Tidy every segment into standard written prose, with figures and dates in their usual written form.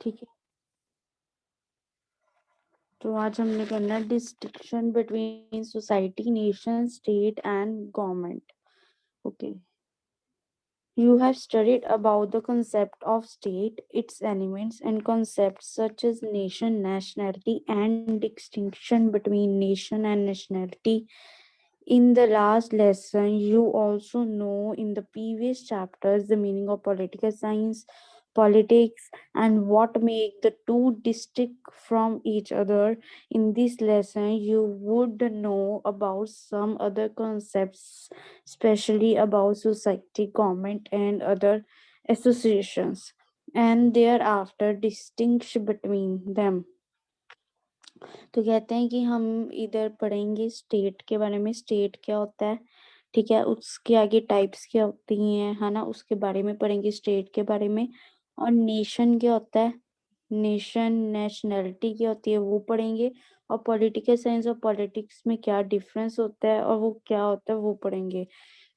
ठीक है, तो आज हमने करना है distinction between society, nation, state and government. Okay. You have studied about the concept of state, its elements and concepts such as nation, nationality, and distinction between nation and nationality. In the last lesson, you also know in the previous chapters the meaning of political science, politics, and what make the two distinct from each other. In this lesson, you would know about some other concepts, especially about society, government, and other associations, and thereafter distinguish between them. तो कहते हैं कि हम इधर पढ़ेंगे state के बारे में. स्टेट क्या होता है, ठीक है, उसके आगे टाइप्स क्या होती हैं, है ना, उसके बारे में पढ़ेंगे, स्टेट के बारे में. और नेशन क्या होता है, नेशन, नेशनैलिटी क्या होती है वो पढ़ेंगे. और पॉलिटिकल साइंस और पॉलिटिक्स में क्या डिफरेंस होता है और वो क्या होता है वो पढ़ेंगे.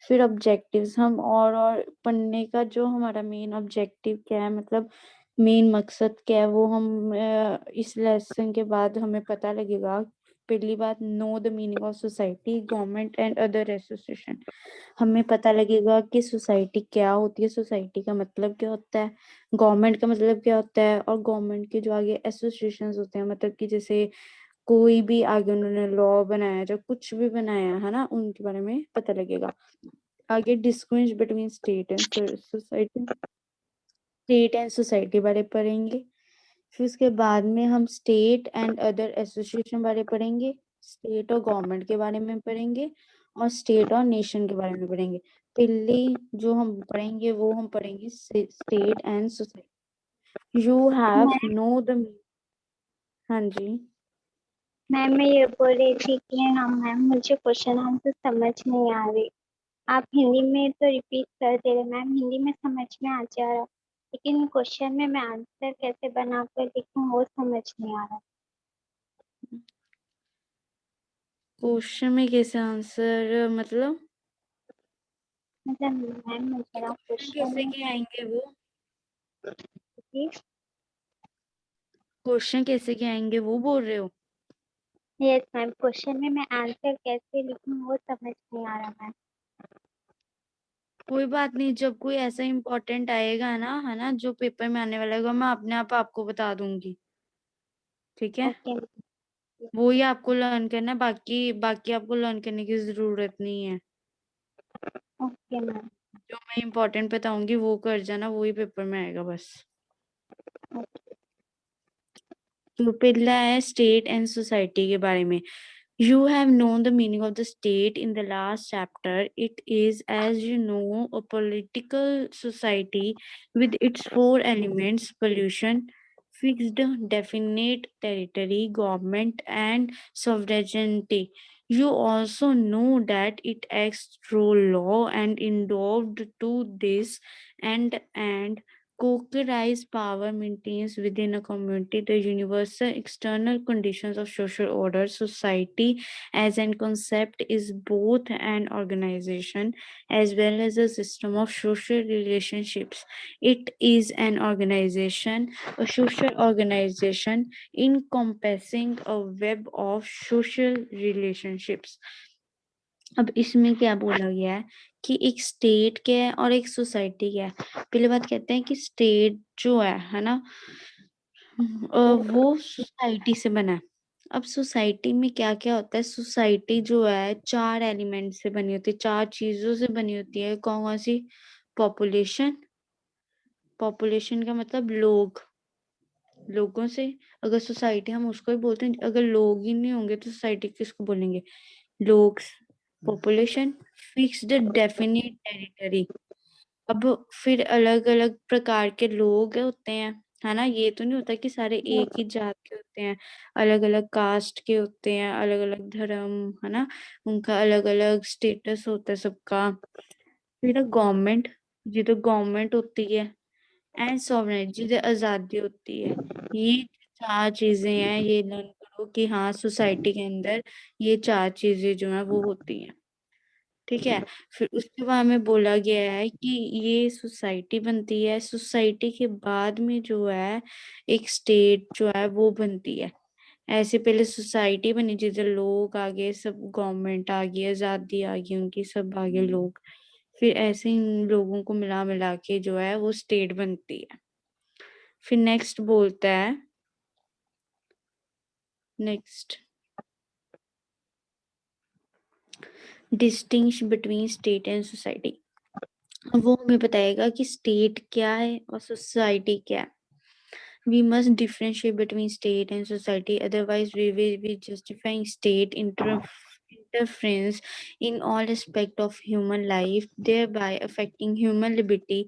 फिर ऑब्जेक्टिव्स हम और पढ़ने का जो हमारा मेन ऑब्जेक्टिव क्या है, मतलब मेन मकसद क्या है, वो हम इस लेसन के बाद हमें पता लगेगा. पहली बात, know the meaning of society, government and other association. हमें पता लगेगा कि सोसाइटी क्या होती है, सोसाइटी का मतलब क्या होता है, गवर्नमेंट का मतलब क्या होता है, और गवर्नमेंट के जो आगे एसोसिएशंस होते हैं, मतलब कि जैसे कोई भी आगे उन्होंने लॉ बनाया जो कुछ भी बनाया है ना, उनके बारे में पता लगेगा. आगे distinguish between state and society, state and society बारे पढ़ेंगे. फिर उसके बाद में हम स्टेट एंड अदर एसोसिएशन बारे पढ़ेंगे, स्टेट और गवर्नमेंट के बारे में पढ़ेंगे, और स्टेट और नेशन के बारे में पढ़ेंगे. पहले जो हम पढ़ेंगे वो हम पढ़ेंगे state and society. You have know the. हाँ जी. मैम मैं ये बोल रही थी कि हाँ मैम मुझे क्वेश्चन आंसर समझ नहीं आ रही. आप हिंदी में तो रिपीट कर दे रहे मैम, हिंदी में समझ में आ जा रहा, लेकिन क्वेश्चन में मैं आंसर कैसे बनाकर लिखूं वो समझ नहीं आ रहा. क्वेश्चन में कैसे आंसर, मतलब मैम मुझे ना क्वेश्चन क्वेश्चन कैसे में के आएंगे वो, यस क्वेश्चन कैसे के आएंगे वो बोल रहे हो. मैम, क्वेश्चन में मैं आंसर कैसे लिखूं वो समझ नहीं आ रहा मैम. कोई बात नहीं, जब कोई ऐसा इम्पोर्टेंट आएगा ना, है ना, जो पेपर में आने वाला होगा, मैं अपने आप आपको बता दूंगी. ठीक है, ओके वो ही आपको लर्न करना है, बाकी बाकी आपको लर्न करने की जरूरत नहीं है. Okay ma'am. जो मैं इम्पोर्टेंट बताऊंगी वो कर जाना, वो ही पेपर में आएगा बस. तो पहला है स्टेट एंड सोसाइटी के बारे में. You have known the meaning of the state in the last chapter. It is, as you know, a political society with its four elements: pollution, fixed definite territory, government, and sovereignty. You also know that it acts through law and endowed to this and co-authorized power maintains within a community the universal external conditions of social order. Society as an concept is both an organization as well as a system of social relationships. It is an organization, a social organization encompassing a web of social relationships. अब इसमें क्या बोला गया है कि एक state क्या है और एक सोसाइटी क्या है. पहले बात कहते हैं कि स्टेट जो है ना, वो सोसाइटी से बना है. अब सोसाइटी में क्या क्या होता है, सोसाइटी जो है चार एलिमेंट से बनी होती है, चार चीजों से बनी होती है. कौन कौन सी? पॉपुलेशन, पॉपुलेशन का मतलब लोग, लोगों से. अगर सोसाइटी हम उसको ही बोलते हैं, अगर लोग ही नहीं होंगे तो सोसाइटी किसको बोलेंगे, लोग. Population, fixed definite territory. अब फिर अलग अलग प्रकार के लोग होते हैं, है ना, ये तो नहीं होता कि सारे एक ही जात के होते हैं. अलग अलग कास्ट के होते हैं, अलग अलग धर्म, है ना, उनका अलग अलग स्टेटस होता है सबका. फिर गवर्नमेंट, ये तो गवर्नमेंट होती है. एंड सॉवरेनिटी, जिसे आजादी होती है. ये चार चीजें हैं, ये लर्न करो कि हाँ सोसाइटी के अंदर ये चार चीजें जो है वो होती हैं. ठीक है। फिर उसके बाद में बोला गया है कि ये सोसाइटी बनती है, सोसाइटी के बाद में जो है एक स्टेट जो है वो बनती है। ऐसे पहले सोसाइटी बनी जिधर लोग आ गए, सब गवर्नमेंट आ गई, आजादी आ गई उनकी, सब आ गए लोग, फिर ऐसे इन लोगों को मिला मिला के जो है वो स्टेट बनती है। फिर नेक्स्ट बोलता है, next distinguish between state and society. वो हमें बताएगा कि स्टेट क्या है और सोसाइटी क्या है। We must differentiate between state and society, otherwise we will be justifying state interference in all aspects of human life, thereby affecting human liberty.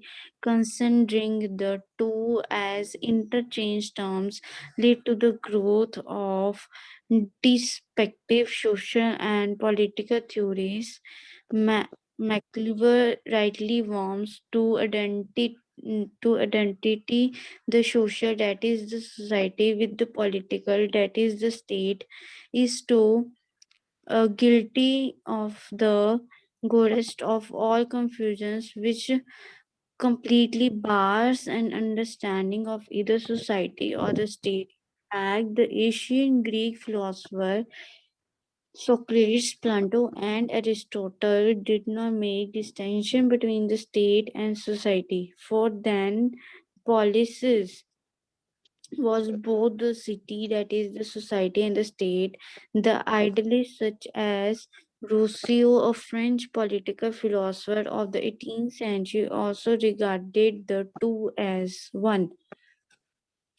Considering the two as interchange terms lead to the growth of respective social and political theories. McIver rightly warms to identity the social, that is the society, with the political, that is the state, is to guilty of the greatest of all confusions, which completely bars an understanding of either society or the state. Fact, the ancient Greek philosopher Socrates, Plato, and Aristotle did not make distinction between the state and society. For them, policies was both the city, that is the society, and the state. The idealists such as Rousseau, a French political philosopher of the 18th century, also regarded the two as one.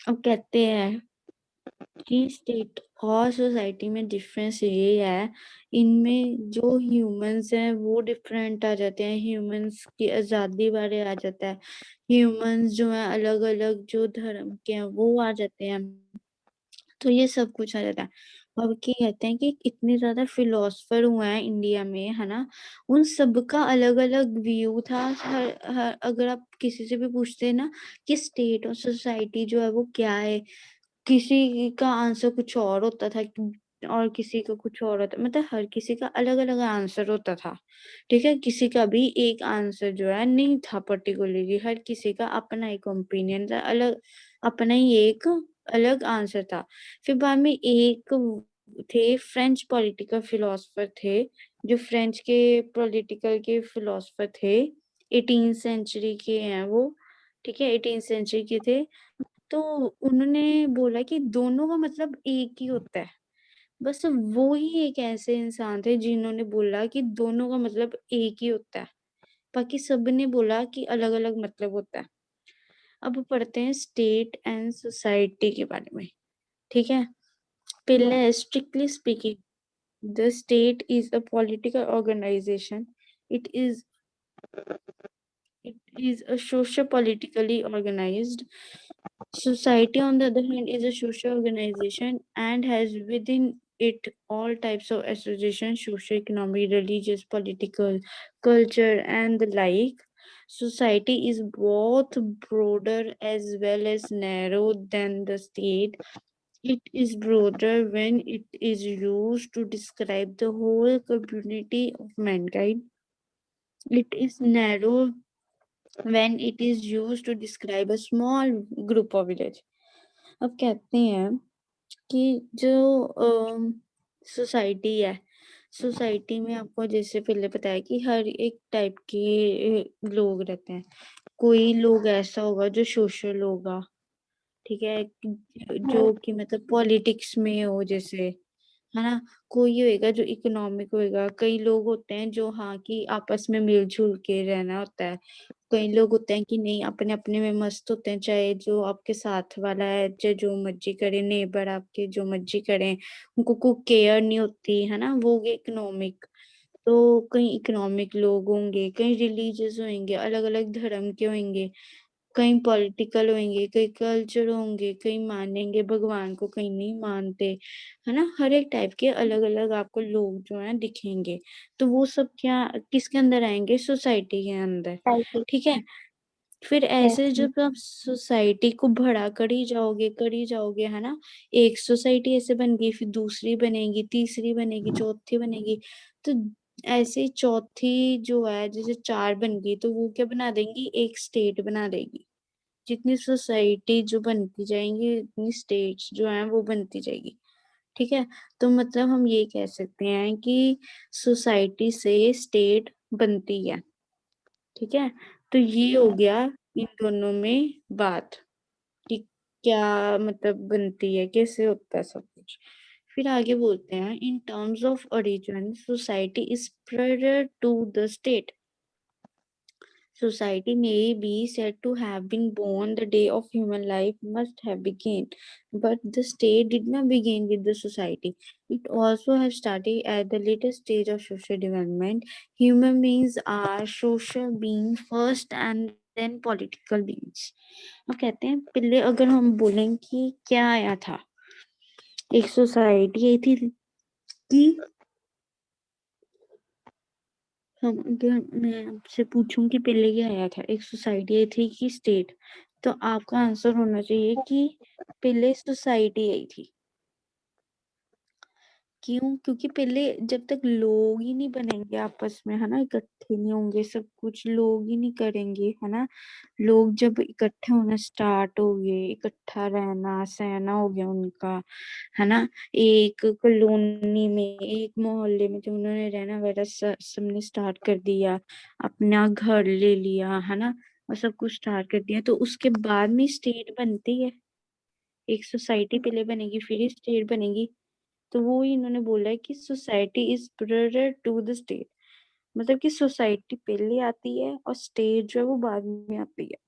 अब कहते हैं कि state और society में difference ये है, इनमें जो ह्यूमंस हैं वो डिफरेंट आ जाते हैं, ह्यूमंस की आज़ादी बारे आ जाता है, ह्यूमंस जो है अलग अलग जो धर्म के हैं वो आ जाते हैं, तो ये सब कुछ आ जाता है। अब क्या कहते हैं कि इतने ज्यादा फिलोसफर हुए हैं इंडिया में, है ना, उन सब का अलग अलग व्यू था। हर अगर आप किसी से भी पूछते हैं ना कि स्टेट और सोसाइटी जो है वो क्या है, किसी का आंसर कुछ और होता था और किसी का कुछ और होता, मतलब हर किसी का अलग अलग आंसर होता था। ठीक है, किसी का भी एक आंसर जो है नहीं था पर्टिकुलरली, हर किसी का अपना एक ओपिनियन था, अलग अपना ही एक अलग आंसर था। फिर बाद में एक थे फ्रेंच पॉलिटिकल फिलोसफर थे, जो फ्रेंच के पॉलिटिकल के फिलोसफर थे, 18 सेंचुरी के हैं वो। ठीक है, 18 सेंचुरी के थे। तो उन्होंने बोला कि दोनों का मतलब एक ही होता है। बस वो ही एक ऐसे इंसान थे जिन्होंने बोला कि दोनों का मतलब एक ही होता है, बाकी सबने बोला कि अलग अलग मतलब होता है। अब पढ़ते हैं स्टेट एंड सोसाइटी के बारे में। ठीक है, पहले है strictly speaking the state is a political organisation. It is it is a socio politically organized. Society, on the other hand, is a social organization and has within it all types of associations, socio-economic, religious, political, culture, and the like. Society is both broader as well as narrow than the state. It is broader when it is used to describe the whole community of mankind. It is narrow when it is used to describe a small group of village. अब कहते हैं कि जो society है, society में आपको जैसे पहले बताया कि हर एक टाइप के लोग रहते हैं। कोई लोग ऐसा होगा जो सोशल होगा, ठीक है, जो कि मतलब पॉलिटिक्स में हो जैसे, है ना। कोई होएगा जो इकोनॉमिक होएगा, कई लोग होते हैं जो हाँ कि आपस में मिलजुल के रहना होता है, कई लोग होते हैं कि नहीं अपने अपने में मस्त होते हैं, चाहे जो आपके साथ वाला है चाहे जो मर्जी करे, नेबर आपके जो मर्जी करें, उनको कोई केयर नहीं होती, है ना, वो हो गए इकोनॉमिक। तो कई इकोनॉमिक लोग होंगे, कई रिलीजियस होंगे, अलग अलग धर्म के होंगे, कई पॉलिटिकल होंगे, कई कल्चर होंगे, कई मानेंगे भगवान को, कई नहीं मानते, है ना। हर एक टाइप के अलग अलग आपको लोग जो हैं दिखेंगे। तो वो सब क्या किसके अंदर आएंगे, सोसाइटी के अंदर। ठीक है, फिर ऐसे जब आप सोसाइटी को बड़ा करी जाओगे, है ना, एक सोसाइटी ऐसे बन गई, फिर दूसरी बनेगी, तीसरी बनेगी, चौथी बनेगी। तो ऐसे ही चौथी जो है, जैसे 4 बन गई तो वो क्या बना देंगी, एक स्टेट बना देगी। जितनी सोसाइटी जो बनती जाएंगी उतनी स्टेट्स जो हैं वो बनती जाएगी। ठीक है, तो मतलब हम ये कह सकते हैं कि सोसाइटी से स्टेट बनती है। ठीक है, तो ये हो गया इन दोनों में बात कि क्या मतलब बनती है, कैसे होता है सब कुछ। फिर आगे बोलते हैं, in terms of origin society is prior to the state. Society may be said to have been born the day of human life must have begun, but the state did not begin with the society. It also has started at the later stage of social development. Human beings are social beings first and then political beings. वो कहते हैं पहले अगर हम बोलें कि क्या आया था, एक सोसाइटी आई थी कि हम अगर मैं आपसे पूछूं कि पहले क्या आया था, एक सोसाइटी आई थी कि स्टेट, तो आपका आंसर होना चाहिए कि पहले सोसाइटी आई थी। क्यों? क्योंकि पहले जब तक लोग ही नहीं बनेंगे आपस में, है ना, इकट्ठे नहीं होंगे, सब कुछ लोग ही नहीं करेंगे, है ना। लोग जब इकट्ठे होना स्टार्ट हो गए, इकट्ठा रहना सहना हो गया उनका, है ना, एक कॉलोनी में एक मोहल्ले में जब उन्होंने रहना वगैरह सबने स्टार्ट कर दिया, अपना घर ले लिया, है ना, और सब कुछ स्टार्ट कर दिया, तो उसके बाद में स्टेट बनती है। एक सोसाइटी पहले बनेगी फिर स्टेट बनेगी। तो वो ही इन्होंने बोला है कि society is prior to the state, मतलब कि सोसाइटी पहले आती है और स्टेट जो है वो बाद में आती है।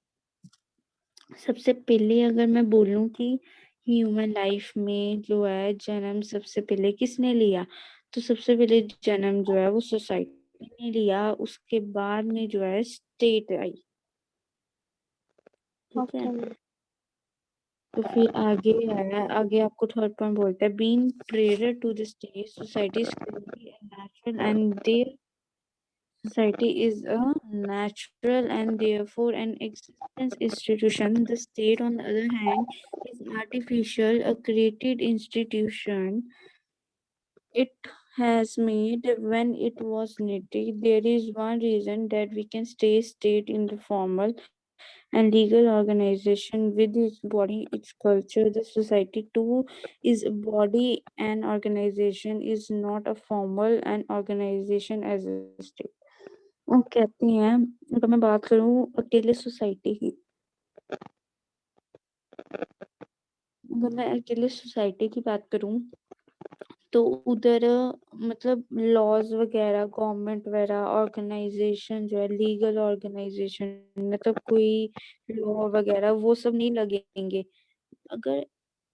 सबसे पहले अगर मैं बोलूं कि ह्यूमन लाइफ में जो है जन्म सबसे पहले किसने लिया, तो सबसे पहले जन्म जो है वो सोसाइटी ने लिया, उसके बाद में जो है स्टेट आई। ठीक है, ओके मैम। तो फिर आगे है, आगे आपको थर्ड पॉइंट बोलता है, being prior to the state society is natural and there Society is a natural and therefore an existence institution. The state, on the other hand, is artificial, a created institution. It has made when it was needed. There is one reason that we can stay state in the formal and legal organization with its body, its culture. The society too is a body and organization is not a formal and organization as a state. वो कहती हैं, अगर मैं बात करूं अकेले society की, अगर मैं अकेले सोसाइटी की बात करूं तो उधर मतलब लॉज वगैरह गवर्नमेंट वगैरह ऑर्गेनाइजेशन जो है लीगल ऑर्गेनाइजेशन, मतलब कोई लॉ वगैरह वो सब नहीं लगेंगे। अगर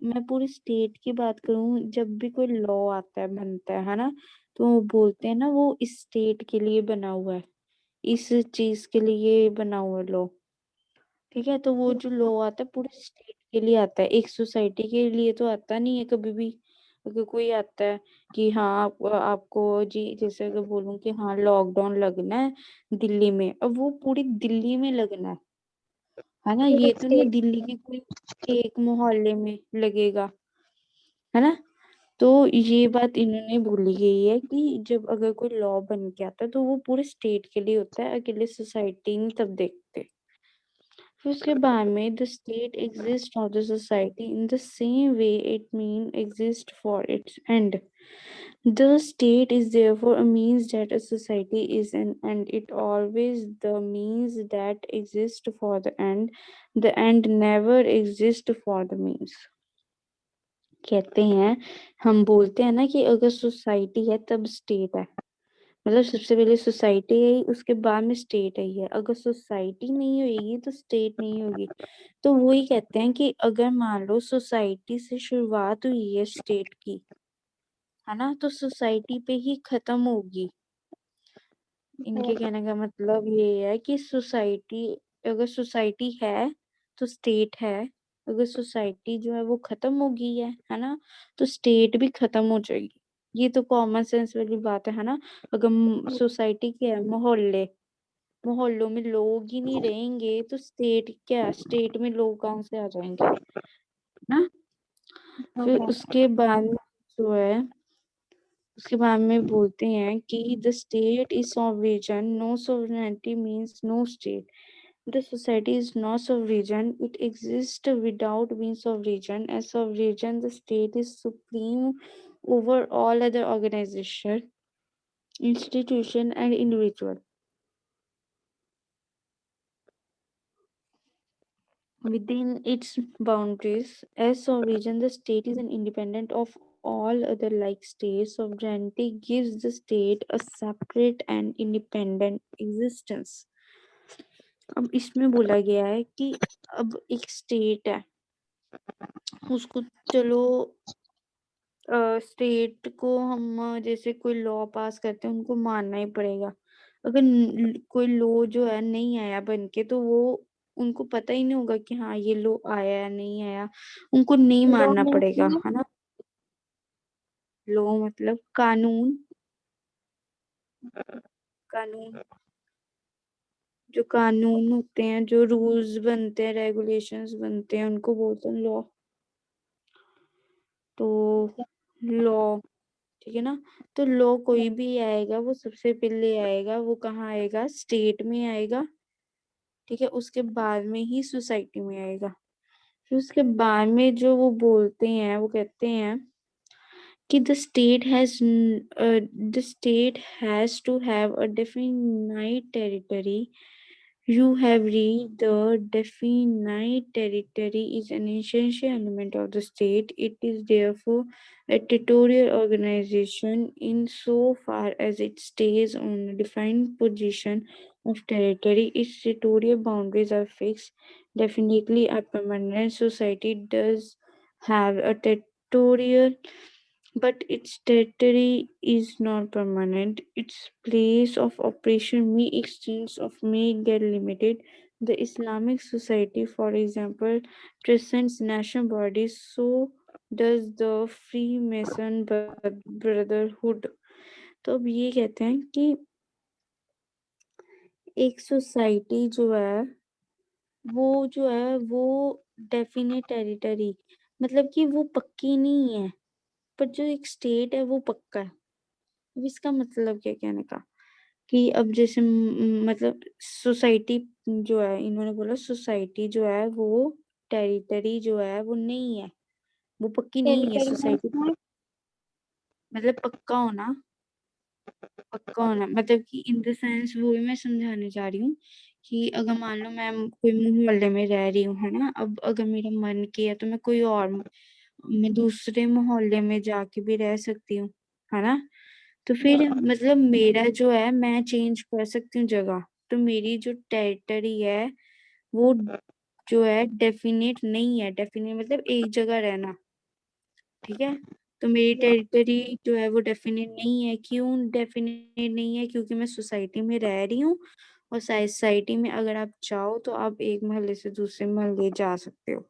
मैं पूरी स्टेट की बात करूं, जब भी कोई लॉ आता है बनता है ना, तो वो बोलते हैं ना वो इस स्टेट के लिए बना हुआ है, इस चीज के लिए बना हुआ है लॉ। ठीक है, तो वो जो लॉ आता है पूरे स्टेट के लिए आता है, एक सोसाइटी के लिए तो आता नहीं है कभी भी। अगर कोई आता है कि हाँ आपको जी, जैसे अगर बोलूं कि हाँ लॉकडाउन लगना है दिल्ली में, अब वो पूरी दिल्ली में लगना है ना, पूरे ये तो नहीं है स्टेट। दिल्ली के कोई एक मोहल्ले में लगेगा, है ना। तो ये बात इन्होंने बोली गई है कि जब अगर कोई लॉ बन के आता है तो वो पूरे स्टेट के लिए होता है, अकेले सोसाइटी नहीं तब देखते। फिर उसके बाद में the state exist for the society in the same way it mean exist for its and. The state is therefore a means that a society is an end. It always the means that exist for the end. The end never exists for the means. कहते हैं, हम बोलते हैं ना कि अगर society है तब स्टेट है, मतलब सबसे पहले सोसाइटी आई उसके बाद में स्टेट आई है, अगर सोसाइटी नहीं होगी तो स्टेट नहीं होगी। तो वही कहते हैं कि अगर मान लो सोसाइटी से शुरुआत हुई है स्टेट की, है ना, तो सोसाइटी पे ही खत्म होगी। इनके कहने का मतलब ये है कि सोसाइटी, अगर सोसाइटी है तो स्टेट है, अगर सोसाइटी जो है वो खत्म हो गई है ना, तो स्टेट भी खत्म हो जाएगी। ये तो कॉमन सेंस वाली बात है ना। अगर सोसाइटी क्या है, मोहल्ले, मोहल्लों में लोग ही नहीं रहेंगे तो स्टेट क्या, स्टेट में लोग कहाँ से आ जाएंगे ना। फिर ओके। उसके बाद जो है उसके बाद में बोलते हैं कि the state is sovereign, no sovereignty means no state. The society is not sovereign, it exists without being sovereign. As sovereign, the state is supreme over all other organization, institution, and individual. Within its boundaries, as sovereign, the state is an independent of all other like states. Sovereignty gives the state a separate and independent existence. अब इसमें बोला गया है कि अब एक state है, उसको चलो स्टेट को हम जैसे कोई लॉ पास करते हैं उनको मानना ही पड़ेगा. अगर कोई लॉ जो है नहीं आया बन के तो वो उनको पता ही नहीं होगा कि हाँ ये लॉ आया या नहीं आया, उनको नहीं लॉ मानना मीन्स पड़ेगा, मैम? है ना. लॉ मतलब कानून. कानून जो कानून होते हैं, जो रूल्स बनते हैं, रेगुलेशंस बनते हैं, उनको बोलते हैं लॉ. तो लॉ, ठीक है ना. तो लॉ कोई भी आएगा वो सबसे पहले आएगा, वो कहाँ आएगा, स्टेट में आएगा. ठीक है, उसके बाद में ही सोसाइटी में आएगा. फिर उसके बाद में जो वो बोलते हैं, वो कहते हैं कि the state has to have a definite territory. You have read the definite territory is an essential element of the state. It is therefore a territorial organization in so far as it stays on a defined position of territory. Its territorial boundaries are fixed. Definitely, a permanent society does have a territorial, but its territory is not permanent. Its place of operation may extend or may get limited. The Islamic Society, for example, presents national bodies, so does the Freemason Brotherhood. तो अब ये कहते हैं कि एक society जो है वो डेफिनेट टेरिटरी, मतलब कि वो पक्की नहीं है, पर जो एक स्टेट है वो पक्का है. अब इसका मतलब क्या कहने का, कि अब जैसे मतलब सोसाइटी जो है, इन्होंने बोला सोसाइटी जो है वो टेरिटरी जो है वो नहीं है, वो पक्की नहीं है टेरिटरी मीन्स सोसाइटी. मैम? मतलब पक्का होना, पक्का होना मतलब कि इन द सेंस वो ही मैं समझाने जा रही हूँ कि अगर मान लो मैं कोई मोहल्ले में रह रही हूँ, है ना, अब अगर मेरा मन किया तो मैं दूसरे मोहल्ले में जाके भी रह सकती हूँ, है ना. तो फिर मतलब मेरा जो है मैं चेंज कर सकती हूँ जगह. तो मेरी जो टेरिटरी है वो जो है डेफिनेट नहीं है. डेफिनेट मतलब एक जगह रहना, ठीक है. तो मेरी टेरिटरी जो है वो डेफिनेट नहीं है. क्यों डेफिनेट नहीं है, क्योंकि मैं सोसाइटी में रह रही हूँ, और सोसाइटी में अगर आप चाहो तो आप एक मोहल्ले से दूसरे मोहल्ले जा सकते हो.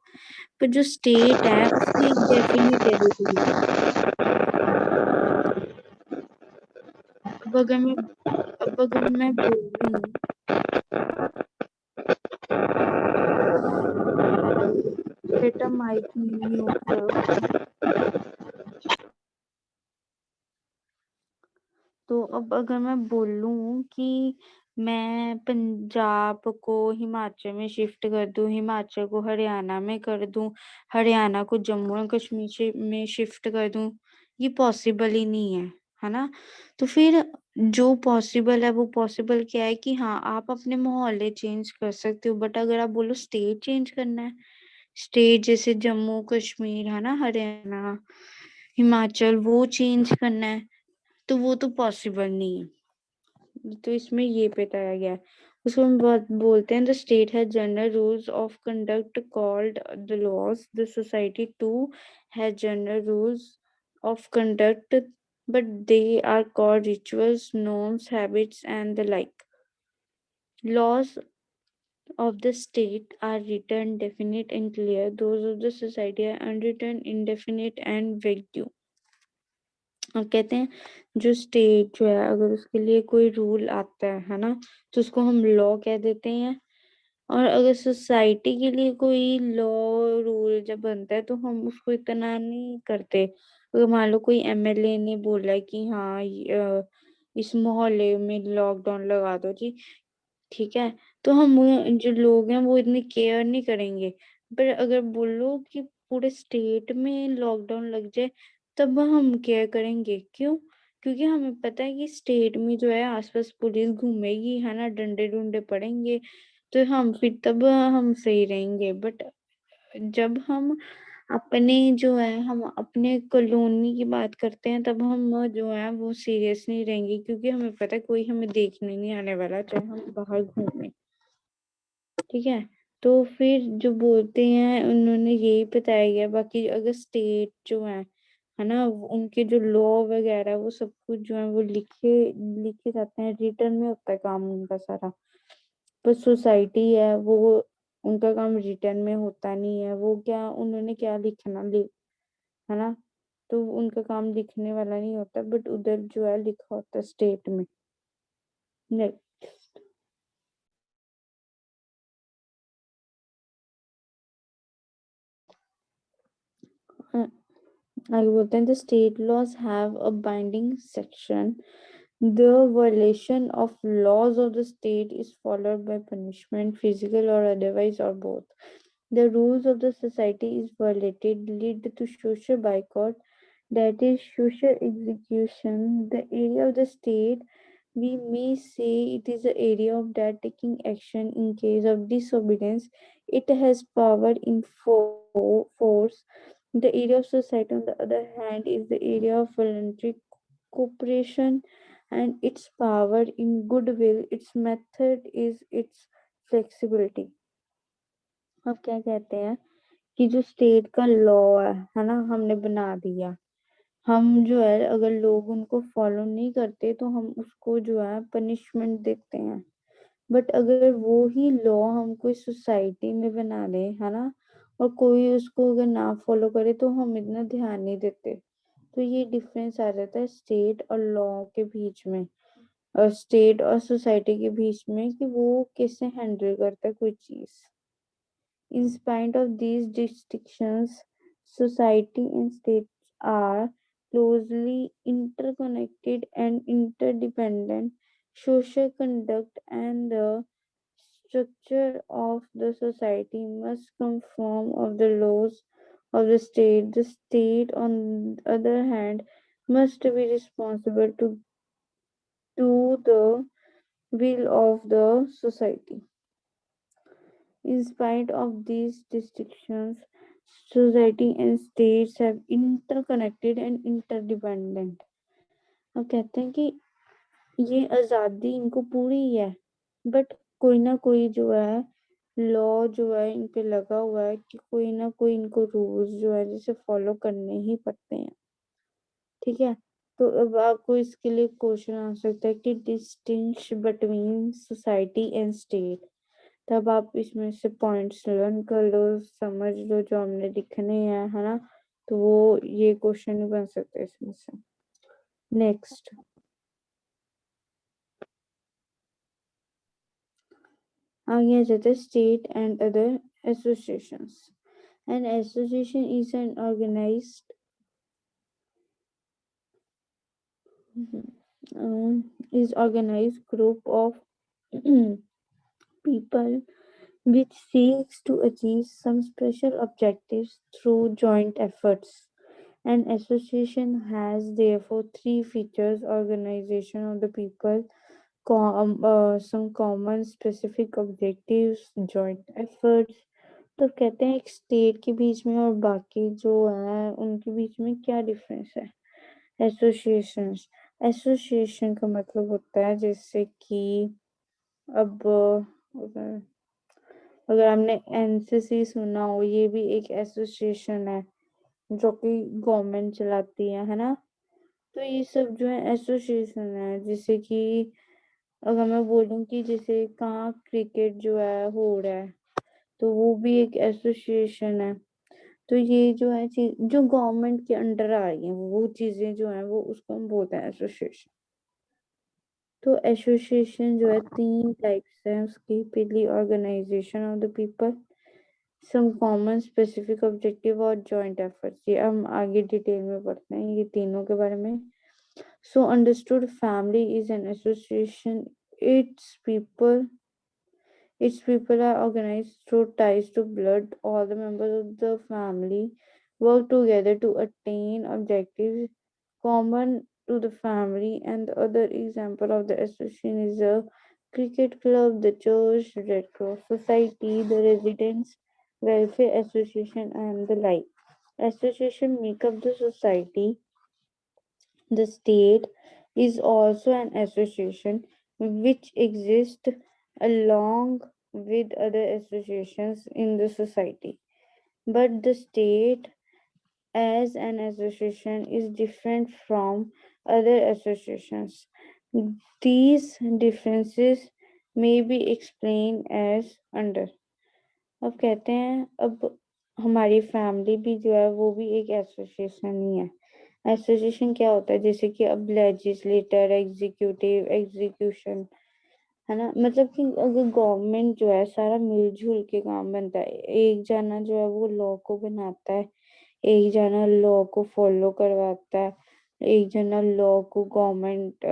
पर जो स्टेट है उसकी एक डेफिनेट टेरिटरी है. अब अगर मैं अब अगर मैं बोलूँ, बेटा माइक म्यूट करो. तो अब अगर मैं बोलूँ कि मैं पंजाब को हिमाचल में शिफ्ट कर दूँ, हिमाचल को हरियाणा में कर दूँ, हरियाणा को जम्मू एंड कश्मीर में शिफ्ट कर दूँ, ये पॉसिबल ही नहीं है ना. तो फिर जो पॉसिबल है वो पॉसिबल क्या है कि हाँ आप अपने मोहल्ले चेंज कर सकते हो, बट अगर आप बोलो स्टेट चेंज करना है, स्टेट जैसे जम्मू कश्मीर, है ना, हरियाणा, हिमाचल, वो चेंज करना है, तो वो तो पॉसिबल नहीं है. तो इसमें ये बताया गया है. उसको हम बोलते हैं the state has general rules of conduct called the laws. The society too has general rules of conduct, but they are called rituals, norms, habits, and the like. Laws of the state are written, definite, and clear. Those of the society are unwritten, indefinite, and vague. और कहते हैं जो state जो है अगर उसके लिए कोई रूल आता है ना, तो उसको हम लॉ कह देते हैं. और अगर सोसाइटी के लिए कोई लॉ रूल जब बनता है तो हम उसको इतना नहीं करते। अगर मान लो कोई एमएलए ने बोला कि हाँ इस मोहल्ले में लॉकडाउन लगा दो जी, ठीक है, तो हम जो लोग हैं वो इतनी केयर नहीं करेंगे। पर अगर बोलो कि पूरे स्टेट में लॉकडाउन लग जाए, तब हम केयर करेंगे। क्यों? क्योंकि हमें पता है कि स्टेट में जो है आसपास पुलिस घूमेगी, है ना, डंडे डुंडे पड़ेंगे, तो हम फिर तब हम सही रहेंगे। बट जब हम अपने कॉलोनी की बात करते हैं, तब हम जो है वो सीरियस नहीं रहेंगे, क्योंकि हमें पता है कोई हमें देखने नहीं आने वाला, चाहे हम बाहर घूमें। ठीक है, तो फिर जो बोलते हैं उन्होंने यही बताया गया। बाकी अगर स्टेट जो है ना, उनके जो लॉ वगैरह वो सब कुछ जो है वो लिखे लिखे जाते हैं, रिटर्न में होता है काम उनका सारा। पर सोसाइटी है वो, उनका काम रिटर्न में होता नहीं है। वो क्या, उन्होंने क्या लिखना है ना, तो उनका काम लिखने वाला नहीं होता, बट उधर जो है लिखा होता है स्टेट में। नेक्स्ट, आगे बोलते हैं, the state laws have a binding section. The violation of laws of the state is followed by punishment, physical or otherwise, or both. The rules of the society is violated, lead to social boycott, that is social execution. The area of the state, we may say it is the area of that taking action in case of disobedience. It has power in force. The area of society, on the other hand, is the area of voluntary cooperation and its power in goodwill. Its method is its flexibility. अब क्या कहते हैं कि जो state का law है ना, हमने बना दिया। हम जो है अगर लोग उनको फॉलो नहीं करते तो हम उसको जो है पनिशमेंट देते हैं। बट अगर वो ही लॉ हम कोई सोसाइटी में बना ले, है ना, और कोई उसको अगर ना फॉलो करे तो हम इतना ध्यान नहीं देते। तो ये डिफरेंस आ जाता है स्टेट और लॉ के बीच में, और स्टेट और सोसाइटी के बीच में, कि वो कैसे हैंडल करता है कोई चीज। In spite of these distinctions, society and states are closely interconnected and interdependent. Social conduct and the structure of the society must conform of the laws of the state. The state, on the other hand, must be responsible to do the will of the society. In spite of these distinctions, society and states have interconnected and interdependent. अब कहते हैं कि ये आज़ादी इनको पूरी है, but कोई ना कोई जो है लॉ जो है इन पे लगा हुआ है, कि कोई ना कोई इनको रूल्स जो है जिसे फॉलो करने ही पड़ते हैं। ठीक है, तो अब आपको इसके लिए क्वेश्चन आ सकता है कि distinguish between society and state. तब आप इसमें से पॉइंट्स लर्न कर लो, समझ लो जो हमने लिखने हैं, है ना, तो वो ये क्वेश्चन ही बन सकते हैं इसमें से। नेक्स्ट, आगे आ जाता है state and other associations. An association is an organised group of people which seeks to achieve some special objectives through joint efforts. An association has therefore three features: organization of the people, some common specific objectives, joint efforts. तो कहते हैं एक state के बीच में और बाकी जो है उनके बीच में क्या डिफरेंस है। एसोसिएशन, एसोसिएशन का मतलब होता है जैसे कि अब अगर अगर आपने एनसीसी सुना हो, ये भी एक एसोसिएशन है जो कि गवर्नमेंट चलाती है ना। तो ये सब जो है एसोसिएशन है। जैसे कि अगर मैं बोलूँ कि जैसे कहाँ क्रिकेट जो है हो रहा है, तो वो भी एक एसोसिएशन है। तो ये जो है चीज जो गवर्नमेंट के अंडर आ रही है, वो चीजें जो है वो उसको हम बोलते हैं एसोसिएशन। तो एसोसिएशन जो है 3 टाइप्स हैं उसकी। पहली organisation of the people, some common specific objective और जॉइंट एफर्ट्स। ये हम आगे डिटेल में पढ़ते हैं ये तीनों के बारे में। So understood family is an association. its people its people are organized through ties to blood. All the members of the family work together to attain objectives common to the family. And the other example of the association is a cricket club, the church, Red Cross Society, the residents welfare association, and the like. Association make up the society. The state is also an association which exists along with other associations in the society. But the state as an association is different from other associations. These differences may be explained as under. अब कहते हैं अब हमारी family भी जो है वो भी एक एसोसिएशन ही है। एसोसिएशन क्या होता है, जैसे कि अब लेजिस्लेटर, एग्जीक्यूटिव, एग्जीक्यूशन, है ना। मतलब कि अगर गवर्नमेंट जो है सारा मिलजुल के काम बनता है, एक जना जो है वो लॉ को बनाता है, एक जना लॉ को फॉलो करवाता है, एक जना लॉ को गवर्नमेंट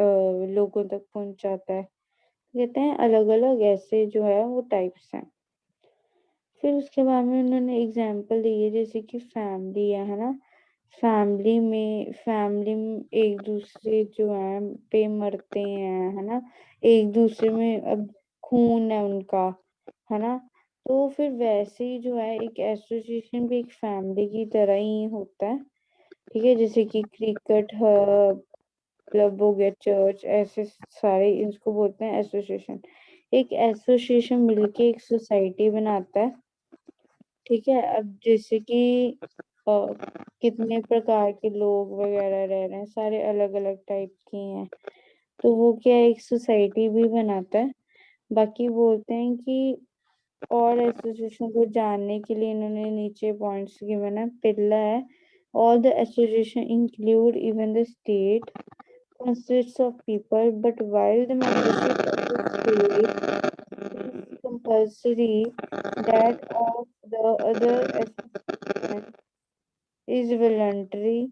लोगों तक पहुंचाता है। कहते हैं अलग अलग ऐसे जो है वो टाइप्स हैं। फिर उसके बाद में उन्होंने एग्जाम्पल दी है, जैसे कि फैमिली है ना। फैमिली में एक दूसरे जो है पे मरते हैं, है ना। एक दूसरे में अब खून है उनका, है ना। तो फिर वैसे ही जो है एक एसोसिएशन भी एक फैमिली की तरह ही होता है। ठीक है, जैसे कि क्रिकेट क्लब हो गया, चर्च, ऐसे सारे इसको बोलते हैं एसोसिएशन। एक एसोसिएशन मिलके एक सोसाइटी बनाता है। ठीक है, अब जैसे कि अ, कितने प्रकार के लोग वगैरह रह रहे हैं, सारे अलग अलग टाइप के हैं, तो वो क्या एक सोसाइटी भी बनाता है। बाकी बोलते हैं कि और एसोसिएशन को जानने के लिए इन्होंने नीचे पॉइंट्स गिवन है। पहला है all the association include even the state consists of people, but while the membership of the state is compulsory, that of the other association is voluntary.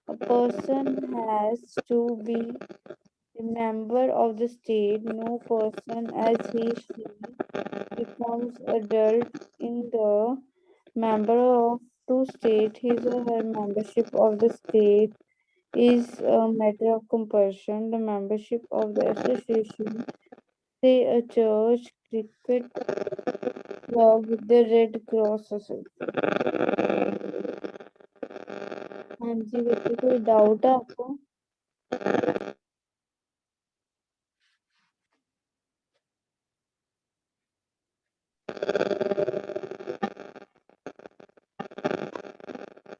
A person has to be a member of the state. No person as she becomes adult in the member of to state. His or her membership of the state is a matter of compulsion. The membership of the association, say a church, cricket club, the Red Cross Society। हाँ जी बच्चे, कोई doubt है आपको?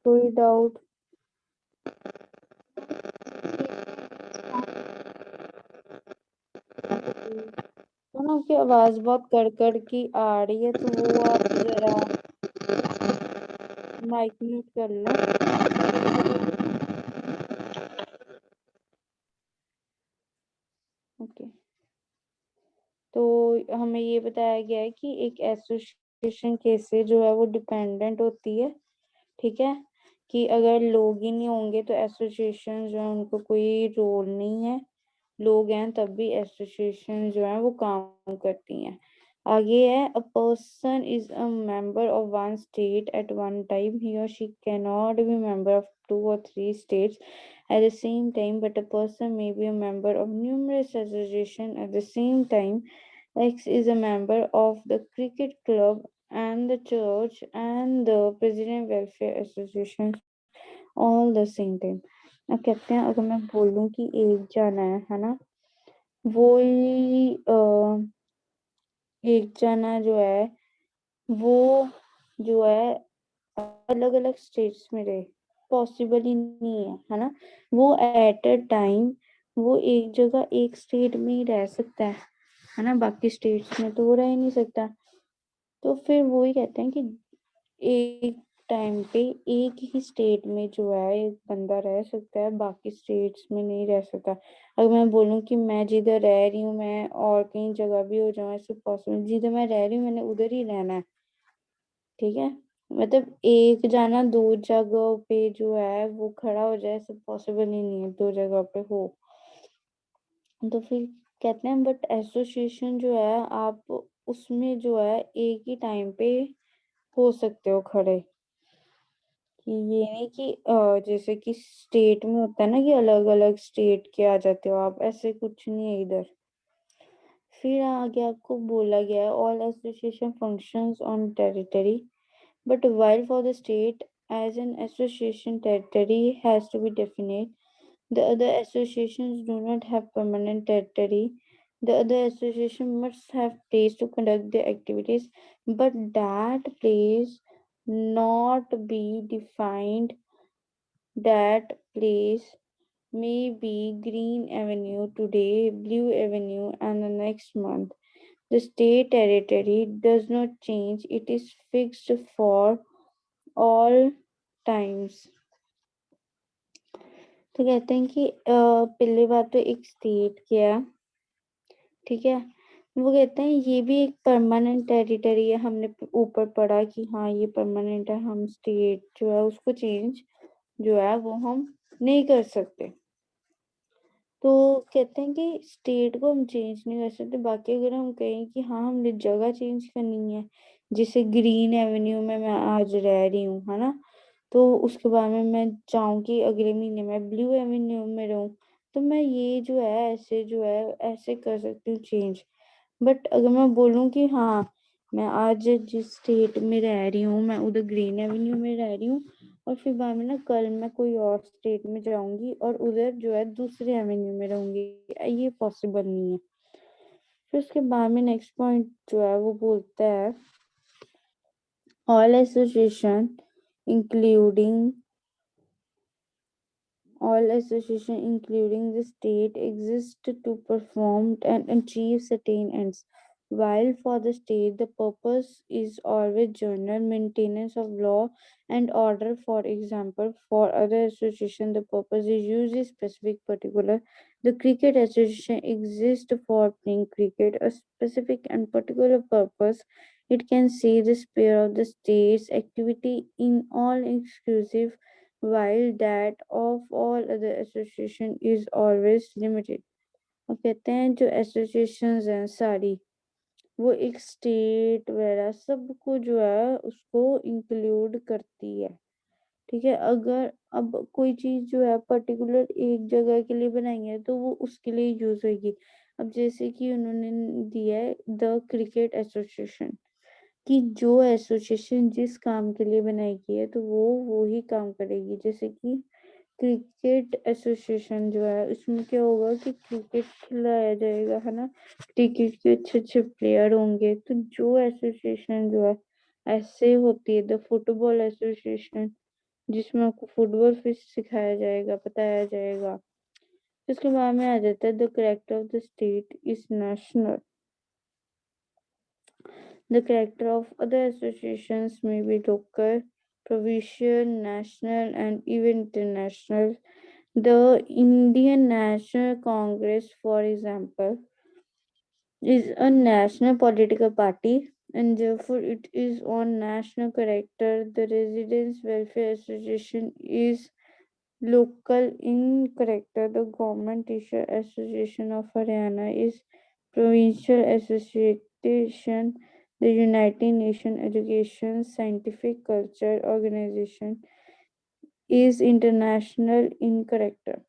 कोई doubt? तो ना आपकी आवाज बहुत कड़कड़ की आ रही है, तो वो आप जरा माइक म्यूट कर लो। ओके, तो हमें ये बताया गया है कि एक एसोसिएशन कैसे जो है वो डिपेंडेंट होती है। ठीक है, कि अगर लोग ही नहीं होंगे तो एसोसिएशन जो है उनको कोई रोल नहीं है। लोग हैं तब भी एसोसिएशन जो है वो काम करती हैं। आगे है a person is a member of one state at one time. He or she can not be member of 2 or 3 states at the same time, but a person may be a member of numerous associations at the same time. X is a member of the cricket club and the church and the president welfare association all the same time। अब कहते हैं अगर मैं बोलूं कि एक जना है ना, वो ही एक जना जो है वो जो है अलग अलग स्टेट्स में रहे, पॉसिबल ही नहीं है ना। वो एट अ टाइम वो एक जगह एक स्टेट में ही रह सकता है ना, बाकी स्टेट्स में तो वो रह ही नहीं सकता। तो फिर वो ही कहते हैं कि एक टाइम पे एक ही स्टेट में जो है एक बंदा रह सकता है, बाकी स्टेट्स में नहीं रह सकता। अगर मैं बोलूँ कि मैं जिधर रह रही हूँ मैं और कहीं जगह भी हो जाऊँ, ऐसे पॉसिबल, जिधर मैं रह रही हूँ मैंने उधर ही रहना है, ठीक है। मतलब एक जाना दो जगह पे जो है वो खड़ा हो जाए, सब पॉसिबल ही नहीं है दो जगह पे हो। तो फिर कहते हैं बट एसोसिएशन जो है आप उसमें जो है एक ही टाइम पे हो सकते हो खड़े, कि ये नहीं कि जैसे कि स्टेट में होता है ना कि अलग अलग स्टेट के आ जाते हो आप, ऐसे कुछ नहीं है इधर। फिर आगे आपको बोला गया है all association functions on territory, but while for the state as an association territory has to be definite, the other associations do not have permanent territory. The other association must have place to conduct their activities, but that place not be defined. That place may be Green Avenue today, Blue Avenue, and the next month. The state territory does not change, it is fixed for all times। तो कहते हैं कि पहली बात तो एक state क्या है, ठीक है। वो कहते हैं ये भी एक परमानेंट टेरिटरी है, हमने ऊपर पढ़ा कि हाँ ये परमानेंट है, हम स्टेट जो है उसको चेंज जो है वो हम नहीं कर सकते। तो कहते हैं कि स्टेट को हम चेंज नहीं कर सकते, बाकी अगर हम कहें कि हाँ हमने जगह चेंज करनी है, जैसे ग्रीन एवेन्यू में मैं आज रह रही हूँ, है ना, तो उसके बाद में मैं चाहूँ कि अगले महीने मैं ब्लू एवेन्यू में रहूँ, तो मैं ये जो है ऐसे जो है ऐसे कर सकती हूँ चेंज। बट अगर मैं बोलूँ कि हाँ मैं आज जिस स्टेट में रह रही हूँ मैं उधर ग्रीन एवेन्यू में रह रही हूँ, और फिर बाद में ना कल मैं कोई और स्टेट में जाऊंगी और उधर जो है दूसरे एवेन्यू में रहूंगी, ये पॉसिबल नहीं है। फिर उसके बाद में नेक्स्ट पॉइंट जो है वो बोलता है all association including all association including the state exist to perform and achieve certain ends. While for the state the purpose is always general maintenance of law and order, for example, for other association the purpose is usually specific particular. The cricket association exists for playing cricket, a specific and particular purpose. It can see the sphere of the state's activity in all exclusive, while that of all other association is always limited। और कहते हैं जो associations हैं सारी वो एक state वगैरह सबको जो है उसको इंक्लूड करती है, ठीक है। अगर अब कोई चीज जो है पर्टिकुलर एक जगह के लिए बनाई है तो वो उसके लिए यूज होगी। अब जैसे कि उन्होंने दिया है द क्रिकेट एसोसिएशन, कि जो एसोसिएशन जिस काम के लिए बनाई गई है तो वो ही काम करेगी। जैसे कि क्रिकेट एसोसिएशन जो है उसमें क्या होगा कि क्रिकेट खिलाया जाएगा, है ना, क्रिकेट के अच्छे अच्छे प्लेयर होंगे। तो जो एसोसिएशन जो है ऐसे होती है द फुटबॉल एसोसिएशन, जिसमें आपको फुटबॉल फिर सिखाया जाएगा, बताया जाएगा। इसके बाद में आ जाता है the character of the state is national. The character of other associations may be local, provincial, national, and even international. The Indian National Congress, for example, is a national political party and therefore it is on national character. The Residents Welfare Association is local in character. The Government Teacher Association of Haryana is provincial association. The United Nations Education Scientific Culture Organization is international in character.